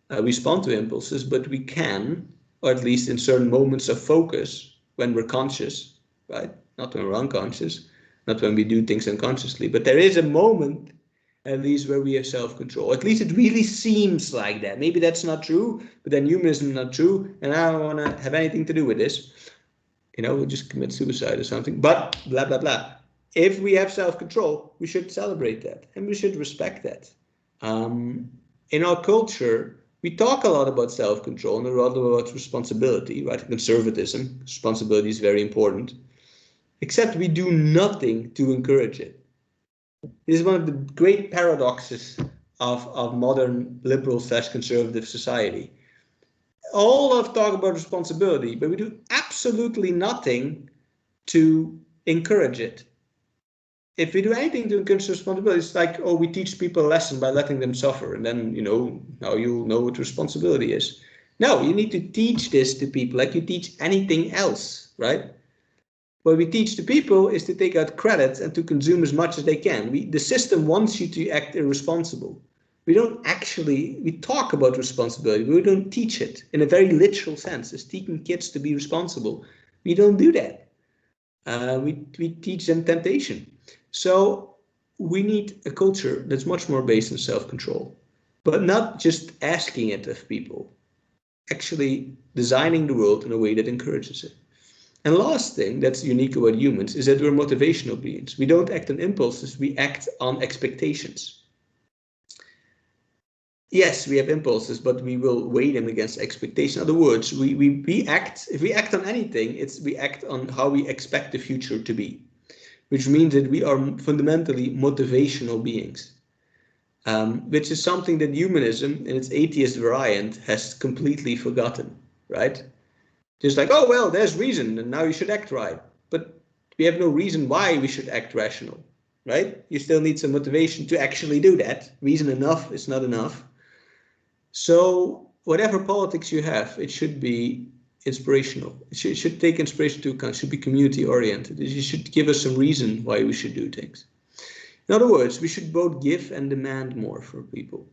But we can, or at least in certain moments of focus, when we're conscious, right? Not when we're unconscious, not when we do things unconsciously, but there is a moment at least where we have self-control. At least it really seems like that. Maybe that's not true, but then humanism is not true, and I don't want to have anything to do with this. We'll just commit suicide or something, but blah, blah, blah. If we have self-control, we should celebrate that, and we should respect that. In our culture, we talk a lot about self-control and a lot about responsibility, right? Conservatism, responsibility is very important, except we do nothing to encourage it. This is one of the great paradoxes of modern liberal/conservative society. All of talk about responsibility, but we do absolutely nothing to encourage it. If we do anything to encourage responsibility, it's like, oh, we teach people a lesson by letting them suffer, and then, now you'll know what responsibility is. No, you need to teach this to people like you teach anything else, right? What we teach to people is to take out credit and to consume as much as they can. The system wants you to act irresponsible. We talk about responsibility, but we don't teach it in a very literal sense, as teaching kids to be responsible. We don't do that. We teach them temptation. So we need a culture that's much more based on self-control, but not just asking it of people, actually designing the world in a way that encourages it. And the last thing that's unique about humans is that we're motivational beings. We don't act on impulses, we act on expectations. Yes, we have impulses, but we will weigh them against expectation. In other words, if we act on anything, we act on how we expect the future to be, which means that we are fundamentally motivational beings, which is something that humanism in its atheist variant has completely forgotten, right? Just like, oh, well, there's reason, and now you should act right. But we have no reason why we should act rational, right? You still need some motivation to actually do that. Reason enough is not enough. So whatever politics you have, it should be inspirational. It should take inspiration into account. It should be community-oriented. You should give us some reason why we should do things. In other words, we should both give and demand more for people.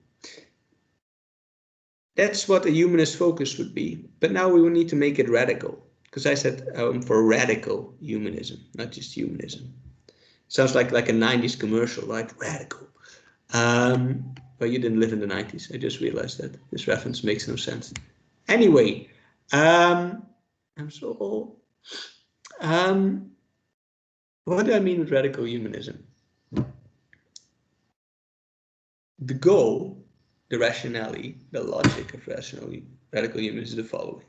That's what a humanist focus would be. But now we will need to make it radical, because I said for radical humanism, not just humanism. Sounds like a 90s commercial, right? Radical. But you didn't live in the 90s. I just realized that this reference makes no sense. Anyway, I'm so old. What do I mean with radical humanism? The goal, the rationality, the logic of radical humanism is the following.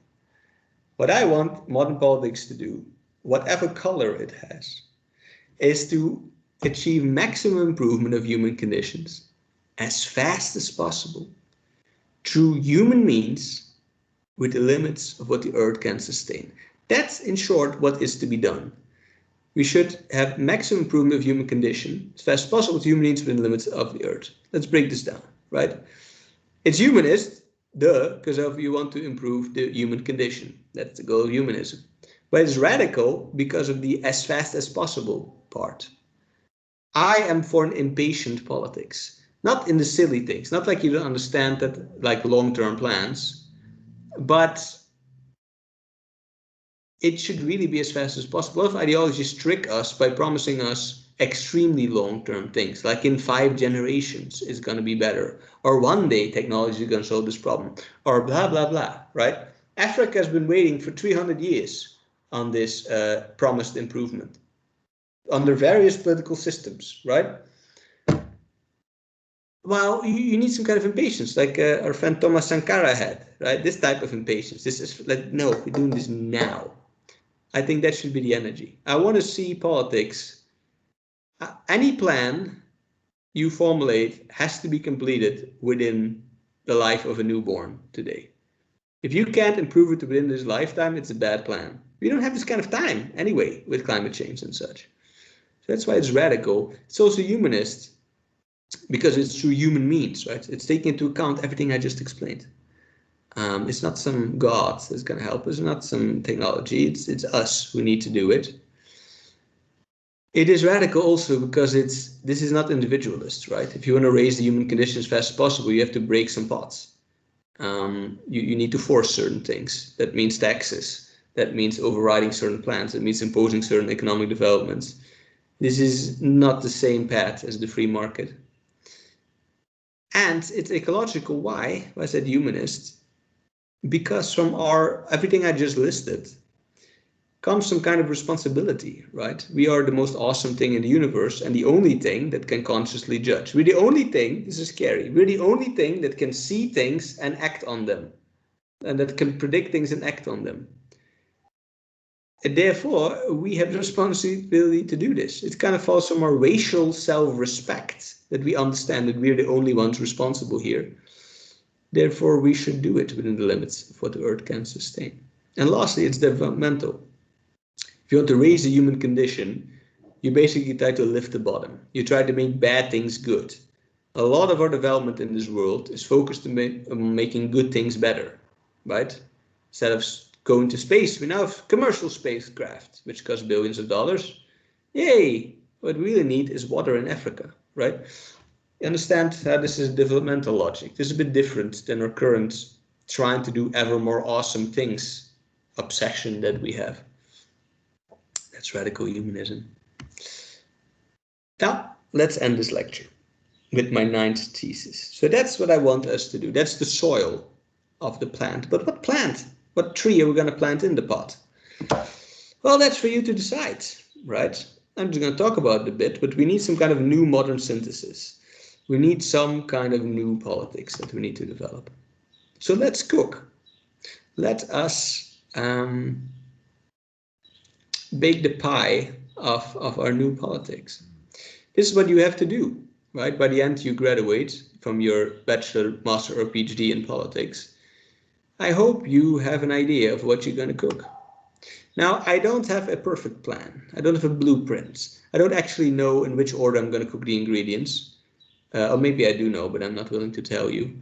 What I want modern politics to do, whatever color it has, is to achieve maximum improvement of human conditions as fast as possible through human means with the limits of what the earth can sustain. That's, in short, what is to be done. We should have maximum improvement of human condition as fast as possible with human needs within the limits of the earth. Let's break this down, right? It's humanist, because you want to improve the human condition. That's the goal of humanism. But it's radical because of the as fast as possible part. I am for an impatient politics, not in the silly things, not like you don't understand that, like long-term plans, but it should really be as fast as possible. A lot of ideologies trick us by promising us extremely long-term things, like in 5 generations it's going to be better, or one day technology is going to solve this problem, or blah, blah, blah, right? Africa has been waiting for 300 years on this promised improvement under various political systems, right? Well, you need some kind of impatience, like our friend Thomas Sankara had, right? This type of impatience. This is like, no, we're doing this now. I think that should be the energy. I want to see politics. Any plan you formulate has to be completed within the life of a newborn today. If you can't improve it within this lifetime, it's a bad plan. We don't have this kind of time anyway with climate change and such. So that's why it's radical. It's also humanist because it's through human means, right? It's taking into account everything I just explained. It's not some god that's going to help us, not some technology. It's us who need to do it. It is radical also because this is not individualist, right? If you want to raise the human condition as fast as possible, you have to break some pots. You need to force certain things. That means taxes. That means overriding certain plans. That means imposing certain economic developments. This is not the same path as the free market. And it's ecological. Why? I said humanist. Because from everything I just listed comes some kind of responsibility, right? We are the most awesome thing in the universe and the only thing that can consciously judge. We're the only thing, this is scary, we're the only thing that can see things and act on them, and that can predict things and act on them. And therefore, we have the responsibility to do this. It kind of falls from our racial self-respect that we understand that we're the only ones responsible here. Therefore, we should do it within the limits of what the earth can sustain. And lastly, it's developmental. If you want to raise the human condition, you basically try to lift the bottom. You try to make bad things good. A lot of our development in this world is focused on making good things better, right? Instead of going to space, we now have commercial spacecraft, which cost billions of dollars. Yay! What we really need is water in Africa, right? You understand how this is developmental logic. This is a bit different than our current trying to do ever more awesome things obsession that we have. That's radical humanism. Now, let's end this lecture with my 9th thesis. So that's what I want us to do. That's the soil of the plant. But what plant? What tree are we going to plant in the pot? Well, that's for you to decide, right? I'm just going to talk about it a bit, but we need some kind of new modern synthesis. We need some kind of new politics that we need to develop. So let's cook. Let us bake the pie of our new politics. This is what you have to do, right? By the end you graduate from your bachelor, master, or PhD in politics. I hope you have an idea of what you're going to cook. Now, I don't have a perfect plan. I don't have a blueprint. I don't actually know in which order I'm going to cook the ingredients. Or maybe I do know, but I'm not willing to tell you.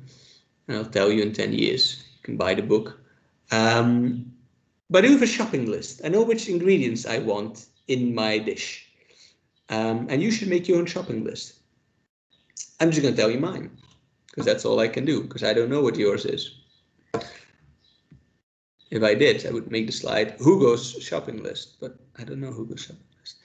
And I'll tell you in 10 years. You can buy the book. But I do have a shopping list. I know which ingredients I want in my dish. And you should make your own shopping list. I'm just going to tell you mine, because that's all I can do, because I don't know what yours is. If I did, I would make the slide Hugo's shopping list, but I don't know Hugo's shopping list.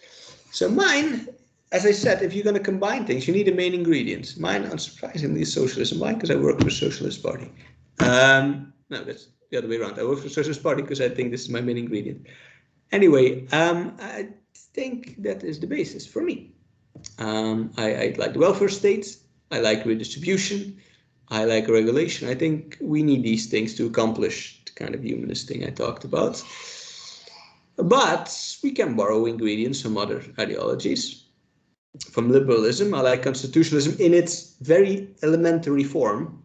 So mine as I said, if you're going to combine things, you need a main ingredient. Mine, unsurprisingly, is socialism. Why? Because I work for a socialist party. No, that's the other way around. I work for a socialist party because I think this is my main ingredient. Anyway, I think that is the basis for me. I like the welfare state. I like redistribution. I like regulation. I think we need these things to accomplish the kind of humanist thing I talked about. But we can borrow ingredients from other ideologies. From liberalism, I like constitutionalism in its very elementary form,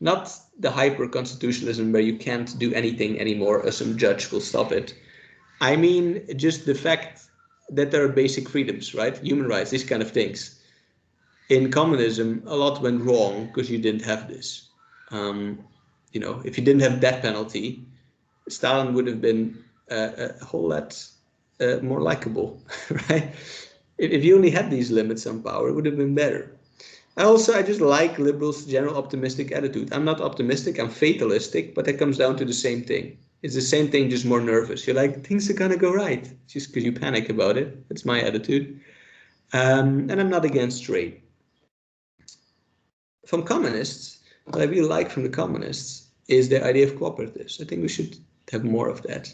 not the hyper-constitutionalism where you can't do anything anymore or some judge will stop it. I mean, just the fact that there are basic freedoms, right? Human rights, these kind of things. In communism, a lot went wrong because you didn't have this. You know, if you didn't have death penalty, Stalin would have been a whole lot more likable, right? If you only had these limits on power, it would have been better. I just like liberals' general optimistic attitude. I'm not optimistic, I'm fatalistic, but that comes down to the same thing. It's the same thing, just more nervous. You're like, things are gonna go right, just because you panic about it. That's my attitude. And I'm not against trade. From communists, what I really like from the communists is the idea of cooperatives. I think we should have more of that.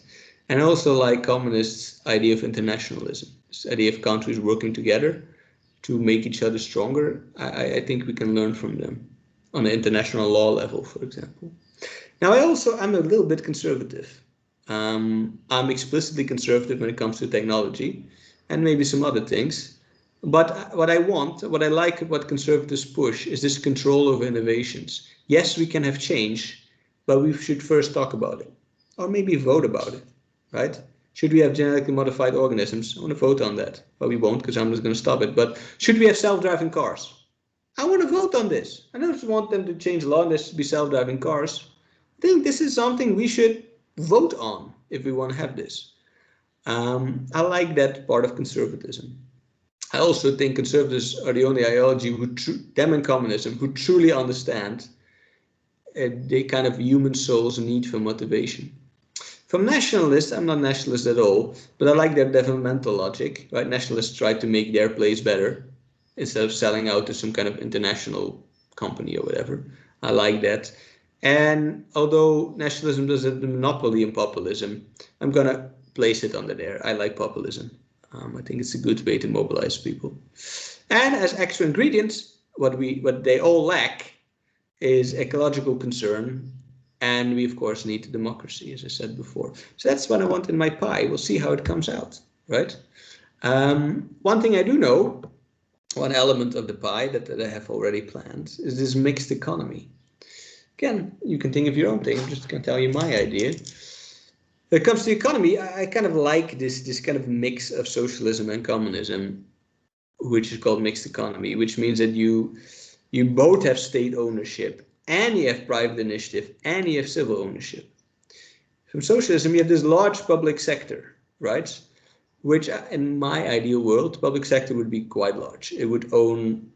And I also like communists' idea of internationalism, this idea of countries working together to make each other stronger. I think we can learn from them on an international law level, for example. Now, I'm a little bit conservative. I'm explicitly conservative when it comes to technology and maybe some other things. But what I like, what conservatives push is this control over innovations. Yes, we can have change, but we should first talk about it or maybe vote about it, right? Should we have genetically modified organisms? I want to vote on that, but we won't because I'm just going to stop it. But should we have self-driving cars? I want to vote on this. I don't want them to change the law and there should be self-driving cars. I think this is something we should vote on if we want to have this. I like that part of conservatism. I also think conservatives are the only ideology them and communism, who truly understand the kind of human soul's need for motivation. From nationalists, I'm not nationalist at all, but I like their developmental logic, right? Nationalists try to make their place better instead of selling out to some kind of international company or whatever. I like that. And although nationalism does have the monopoly in populism, I'm going to place it under there. I like populism. I think it's a good way to mobilize people. And as extra ingredients, what they all lack is ecological concern. And we, of course, need democracy, as I said before. So that's what I want in my pie. We'll see how it comes out, right? One thing I do know, one element of the pie that I have already planned is this mixed economy. Again, you can think of your own thing. I'm just going to tell you my idea. When it comes to the economy, I kind of like this kind of mix of socialism and communism, which is called mixed economy, which means that you both have state ownership and you have private initiative and you have civil ownership. From socialism, you have this large public sector, right? Which in my ideal world, the public sector would be quite large. It would own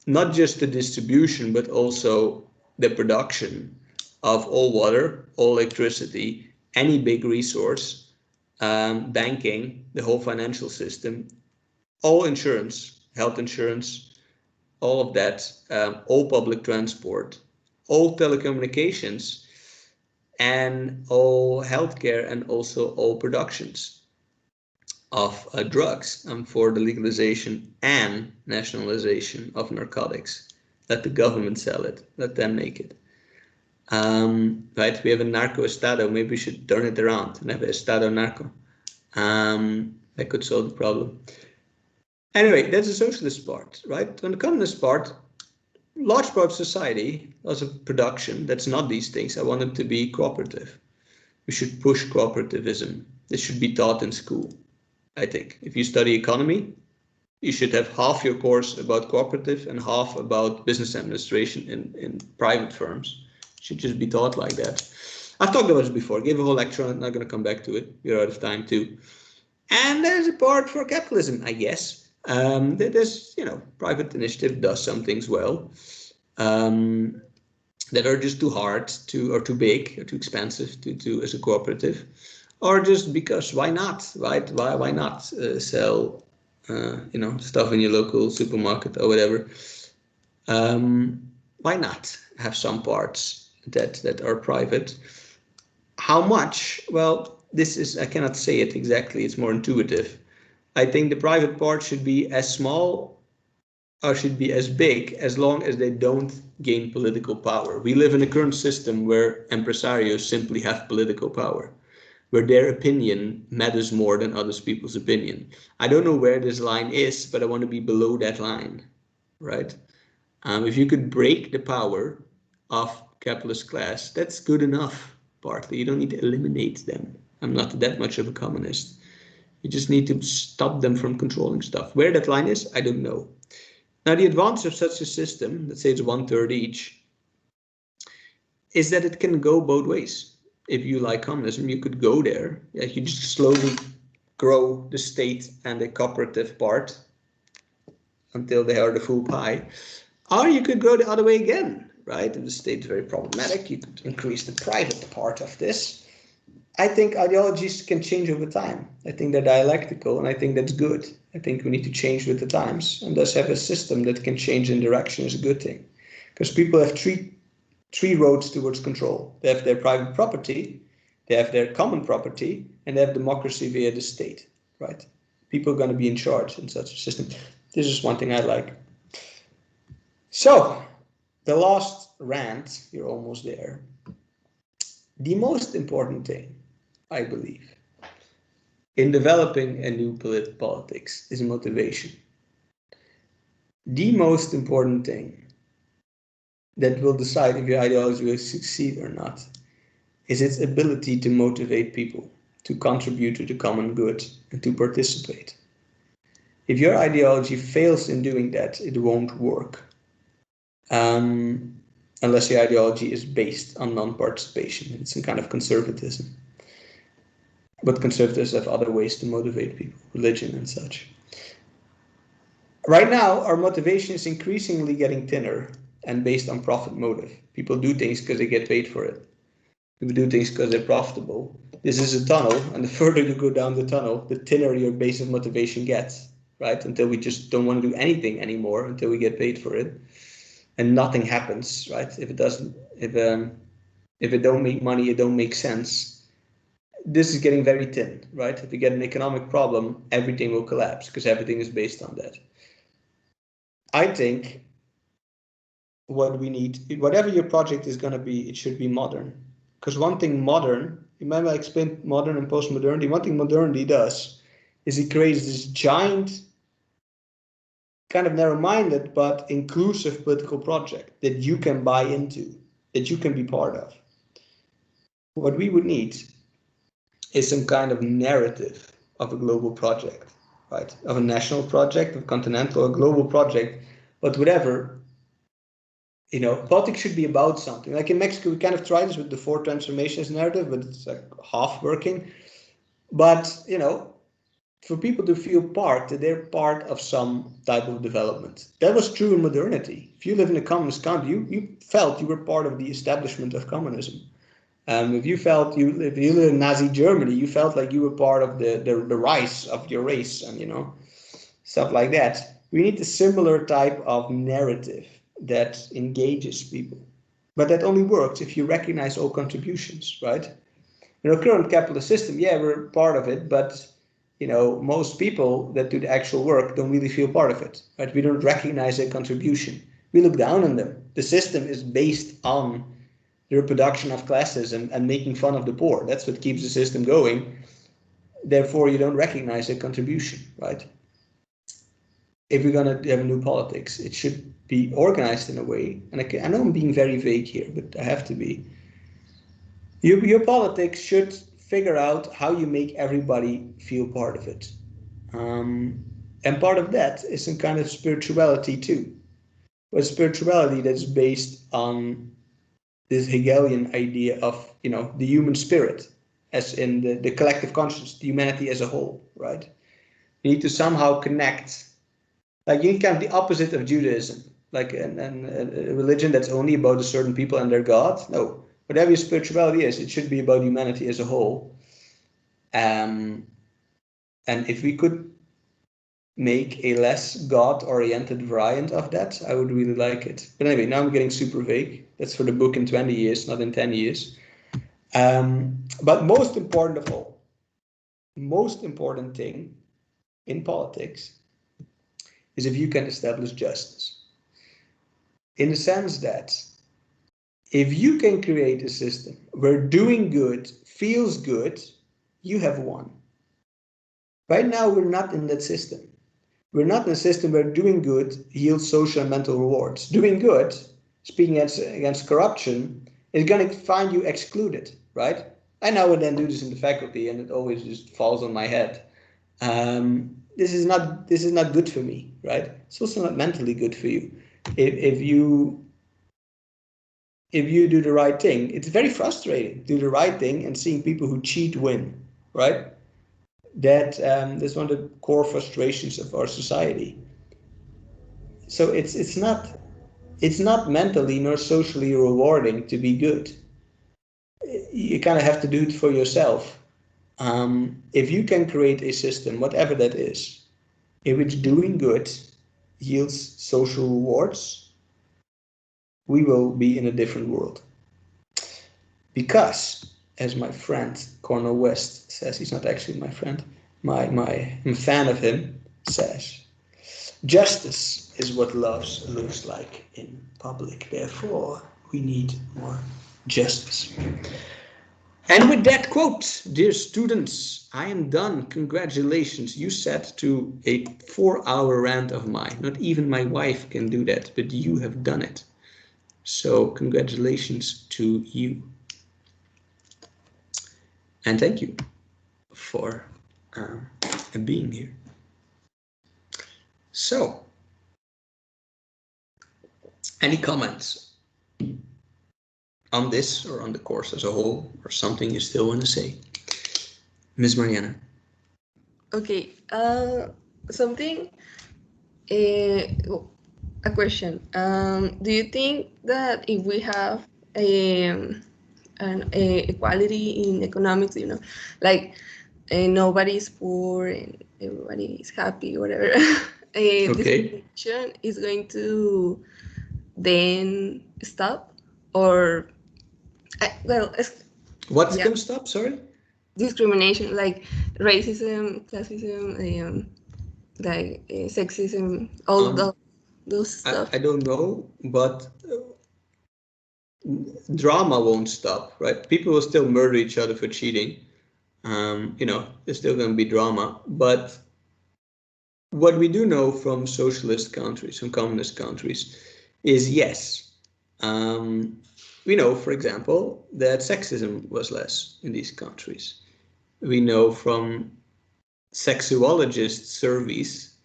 not just the distribution, but also the production of all water, all electricity, any big resource, banking, the whole financial system, all insurance, health insurance, all of that, all public transport, all telecommunications, and all healthcare, and also all productions of drugs for the legalization and nationalization of narcotics. Let the government sell it, let them make it. Right, we have a narco estado. Maybe we should turn it around and have a estado narco. That could solve the problem. Anyway, that's the socialist part, right? On the communist part, large part of society, lots of production, that's not these things. I want it to be cooperative. We should push cooperativism. This should be taught in school, I think. If you study economy, you should have half your course about cooperative and half about business administration in private firms. Should just be taught like that. I've talked about this before. I gave a whole lecture. I'm not going to come back to it. We're out of time too. And there's a part for capitalism, I guess. There's, private initiative does some things well that are just too hard or too big or too expensive to do as a cooperative, or just because why not, right? Why not sell stuff in your local supermarket or whatever. Why not have some parts that are private? How much? Well, I cannot say it exactly. It's more intuitive. I think the private part should be as small or should be as big as long as they don't gain political power. We live in a current system where empresarios simply have political power, where their opinion matters more than other people's opinion. I don't know where this line is, but I want to be below that line, right? If you could break the power of capitalist class, that's good enough, partly. You don't need to eliminate them. I'm not that much of a communist. You just need to stop them from controlling stuff. Where that line is, I don't know. Now, the advantage of such a system, let's say it's 1/3 each, is that it can go both ways. If you like communism, you could go there. Yeah, you just slowly grow the state and the cooperative part until they are the full pie. Or you could go the other way again, right? If the state is very problematic, you could increase the private part of this. I think ideologies can change over time. I think they're dialectical, and I think that's good. I think we need to change with the times, and thus have a system that can change in direction is a good thing. Because people have three roads towards control. They have their private property, they have their common property, and they have democracy via the state, right? People are going to be in charge in such a system. This is one thing I like. So, the last rant, you're almost there. The most important thing, I believe, in developing a new politics is motivation. The most important thing that will decide if your ideology will succeed or not is its ability to motivate people to contribute to the common good and to participate. If your ideology fails in doing that, it won't work. Unless your ideology is based on non-participation. It's some kind of conservatism. But conservatives have other ways to motivate people, religion and such. Right now, our motivation is increasingly getting thinner and based on profit motive. People do things because they get paid for it. People do things because they're profitable. This is a tunnel, and the further you go down the tunnel, the thinner your base of motivation gets, right? Until we just don't want to do anything anymore, until we get paid for it. And nothing happens, right? If it don't make money, it don't make sense. This is getting very thin, right? If we get an economic problem, everything will collapse because everything is based on that. I think what we need, whatever your project is going to be, it should be modern. Because one thing modern, remember I explained modern and post-modernity, one thing modernity does is it creates this giant, kind of narrow-minded but inclusive political project that you can buy into, that you can be part of. What we would need is some kind of narrative of a global project, right? Of a national project, of a continental, a global project, but whatever, politics should be about something. Like in Mexico, we kind of tried this with the 4 transformations narrative, but it's like half working. But, for people to feel part, that they're part of some type of development. That was true in modernity. If you live in a communist country, you felt you were part of the establishment of communism. If you live in Nazi Germany, you felt like you were part of the rise of your race and, stuff like that. We need a similar type of narrative that engages people. But that only works if you recognize all contributions, right? Current capitalist system, yeah, we're part of it, but most people that do the actual work don't really feel part of it, right? We don't recognize their contribution. We look down on them. The system is based on the reproduction of classes and making fun of the poor. That's what keeps the system going. Therefore, you don't recognize their contribution, right? If we're going to have a new politics, it should be organized in a way, and I know I'm being very vague here, but I have to be. Your politics should figure out how you make everybody feel part of it. And part of that is some kind of spirituality too. But spirituality that's based on this Hegelian idea of, the human spirit, as in the collective conscience, the humanity as a whole, right? You need to somehow connect, like you can the opposite of Judaism, like a religion that's only about a certain people and their God. No, whatever your spirituality is, it should be about humanity as a whole. And if we could make a less God-oriented variant of that, I would really like it. But anyway, now I'm getting super vague. That's for the book in 20 years, not in 10 years. But most important of all, most important thing in politics is if you can establish justice. In the sense that if you can create a system where doing good feels good, you have won. Right now, we're not in that system. We're not in a system where doing good yields social and mental rewards. Doing good, speaking against corruption, is going to find you excluded, right? I now and then do this in the faculty, and it always just falls on my head. This is not good for me, right? It's also not mentally good for you. If you do the right thing, it's very frustrating. Do the right thing and seeing people who cheat win, right? That's one of the core frustrations of our society. So it's not mentally nor socially rewarding to be good. You kind of have to do it for yourself. If you can create a system, whatever that is, in which doing good yields social rewards, we will be in a different world. Because, as my friend Cornel West says, he's not actually my friend, I'm a fan of him, says, justice is what love looks like in public. Therefore, we need more justice. And with that quote, dear students, I am done. Congratulations. You sat to a 4-hour rant of mine. Not even my wife can do that, but you have done it. So congratulations to you. And thank you for being here. So, any comments on this or on the course as a whole, or something you still want to say? Ms. Mariana. Okay, something, a question. Do you think that if we have an equality in economics, like nobody's poor and everybody is happy, whatever, discrimination is going to then stop? Or, what's going to stop? Sorry? Discrimination, like racism, classism, sexism, all those stuff. I don't know, but drama won't stop, right? People will still murder each other for cheating. There's still going to be drama. But what we do know from socialist countries, from communist countries, is yes. We know, for example, that sexism was less in these countries. We know from sexuologist surveys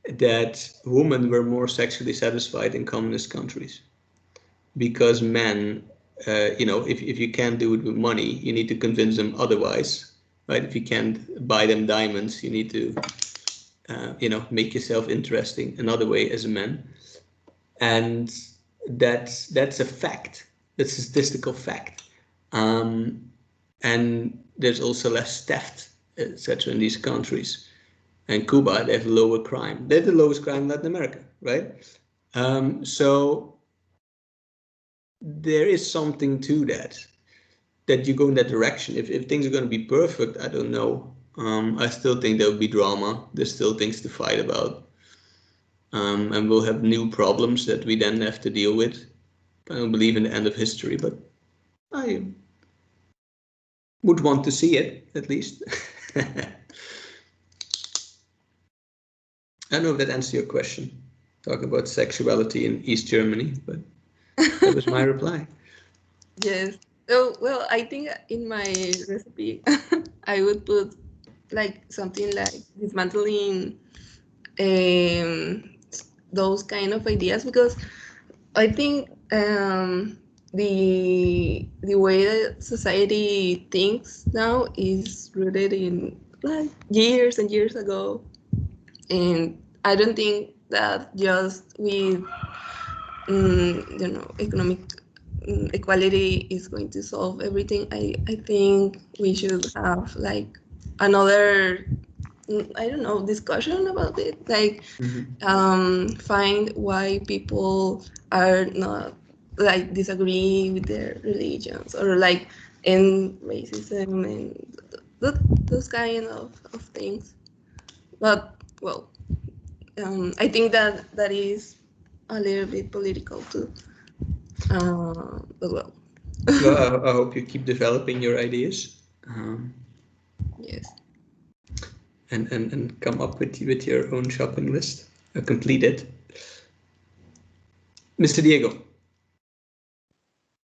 that women were more sexually satisfied in communist countries because men, if you can't do it with money, you need to convince them otherwise, right? If you can't buy them diamonds, you need to, make yourself interesting another way as a man. And that's a fact. That's a statistical fact. And there's also less theft, etc. in these countries. And Cuba, they have lower crime. They have the lowest crime in Latin America, right? So there is something to that you go in that direction. If things are going to be perfect, I don't know. I still think there will be drama. There's still things to fight about. And we'll have new problems that we then have to deal with. I don't believe in the end of history, but I would want to see it, at least. I don't know if that answers your question. Talk about sexuality in East Germany, but that was my reply. Yes. Oh, well, I think in my recipe, I would put like something like dismantling those kind of ideas, because I think the way that society thinks now is rooted in like years and years ago, and I don't think that just with economic equality is going to solve everything. I think we should have like another I don't know, discussion about it, like Mm-hmm. find why people are not like disagree with their religions or like in racism and those kind of things. But well, I think that that is a little bit political too. But well, Well, I hope you keep developing your ideas, yes. and come up with your own shopping list, complete it. Mr. Diego,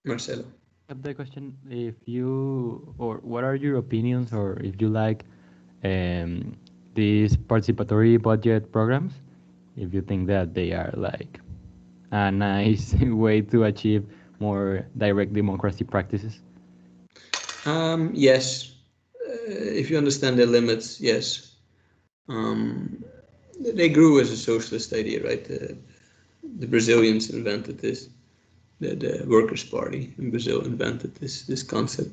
Marcelo. Have the question if you or what are your opinions or if you like these participatory budget programs, if you think that they are like a nice way to achieve more direct democracy practices. Yes, if you understand their limits, yes. They grew as a socialist idea, right? The Brazilians invented this. The Workers' Party in Brazil invented this concept.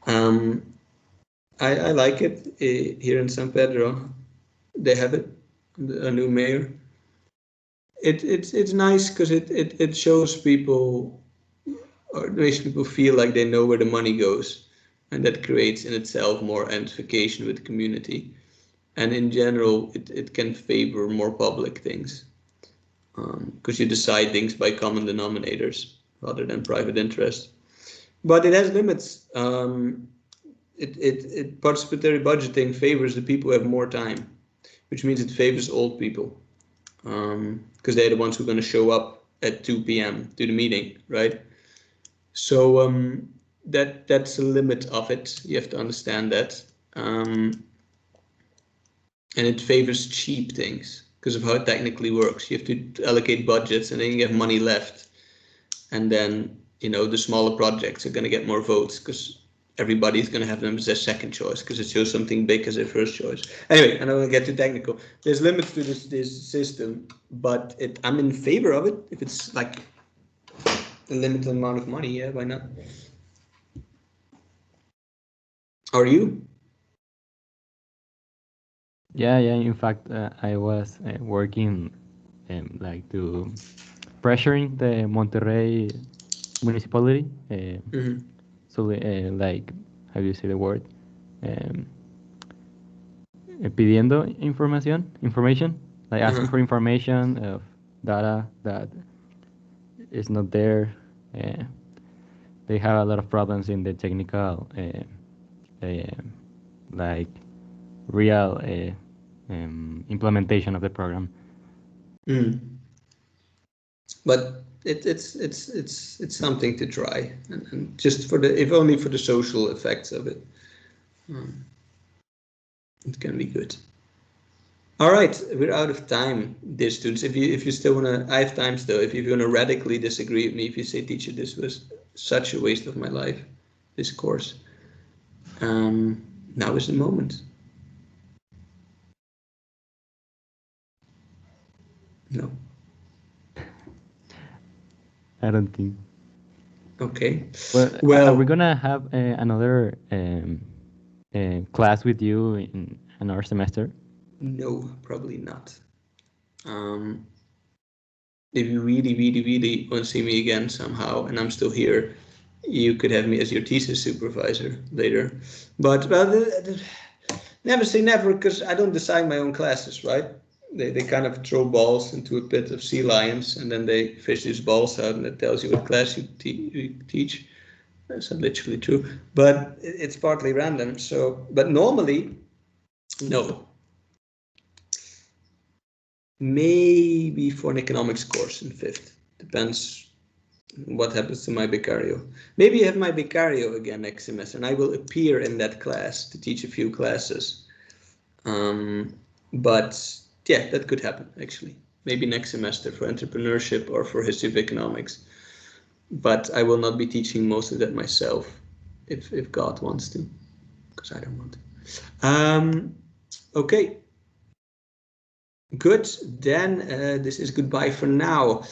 Um, I like it. Here in San Pedro, they have it. A new mayor. It's nice because it shows people, or it makes people feel like they know where the money goes, and that creates in itself more identification with the community. And in general, it can favor more public things because you decide things by common denominators rather than private interest. But it has limits. Participatory budgeting favors the people who have more time, which means it favors old people because they're the ones who are going to show up at 2 p.m. to the meeting, right? So that's the limit of it. You have to understand that. And it favors cheap things because of how it technically works. You have to allocate budgets and then you have money left. And then, the smaller projects are going to get more votes because everybody's going to have them as their second choice because it shows something big as their first choice. Anyway, I don't want to get too technical. There's limits to this system, but I'm in favor of it. If it's like a limited amount of money, yeah, why not? How are you? Yeah, yeah. In fact, I was working like to pressuring the Monterrey municipality. So like, how do you say the word? Pidiendo information, like asking for information of data that is not there. They have a lot of problems in the technical, like real implementation of the program. But it's something to try, and just if only for the social effects of it, it can be good. All right, we're out of time, dear students. If you still wanna, I have time still. If you wanna radically disagree with me, if you say, teacher, this was such a waste of my life, this course, now is the moment. No. I don't think. Okay. Well, are we gonna have another class with you in another semester? No, probably not. If you really want to see me again somehow, and I'm still here, you could have me as your thesis supervisor later. But never say never, because I don't decide my own classes, right? They kind of throw balls into a pit of sea lions, and then they fish these balls out, and it tells you what class you teach. That's not literally true, but it's partly random. So, but normally, no. Maybe for an economics course in 5th. Depends what happens to my Becario. Maybe I have my Becario again next semester, and I will appear in that class to teach a few classes. But yeah, that could happen actually. Maybe next semester for entrepreneurship or for history of economics. But I will not be teaching most of that myself, if God wants to, because I don't want to. Okay. Good. Then this is goodbye for now.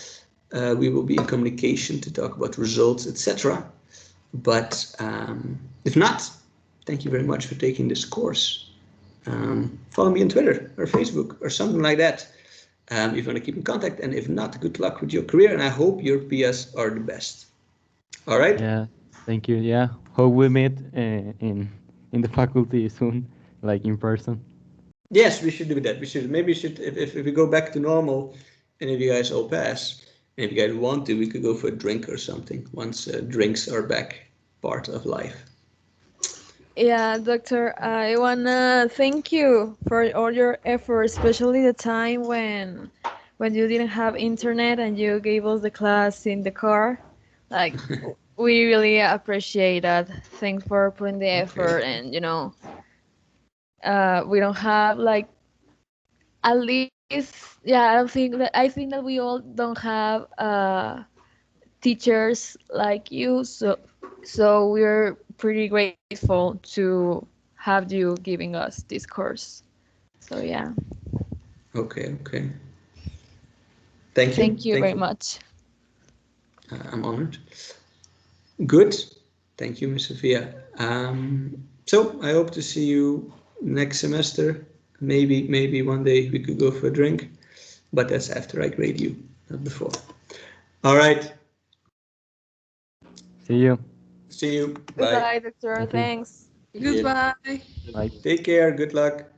We will be in communication to talk about results, etc. But if not, thank you very much for taking this course. follow me on Twitter or Facebook or something like that. If you want to keep in contact, and if not, good luck with your career, and I hope your PS are the best. All right. Yeah, thank you. Yeah, hope we meet in the faculty soon, like in person. Yes, we should do that. We should maybe should if we go back to normal, and if you guys all pass, and if you guys want to, we could go for a drink or something once drinks are back part of life. Yeah, doctor, I wanna thank you for all your efforts, especially the time when you didn't have internet and you gave us the class in the car. Like, we really appreciate that. Thanks for putting the effort, and we don't have like at least, yeah, I think that we all don't have teachers like you, so we're pretty grateful to have you giving us this course. So yeah. Okay. Thank you. Thank you very much. I'm honored. Good. Thank you, Ms. Sophia. So I hope to see you next semester. Maybe one day we could go for a drink, but that's after I grade you, not before. All right. See you. See you. Goodbye, Bye. doctor. Thank you. Thanks. Goodbye. Bye. Take care. Good luck.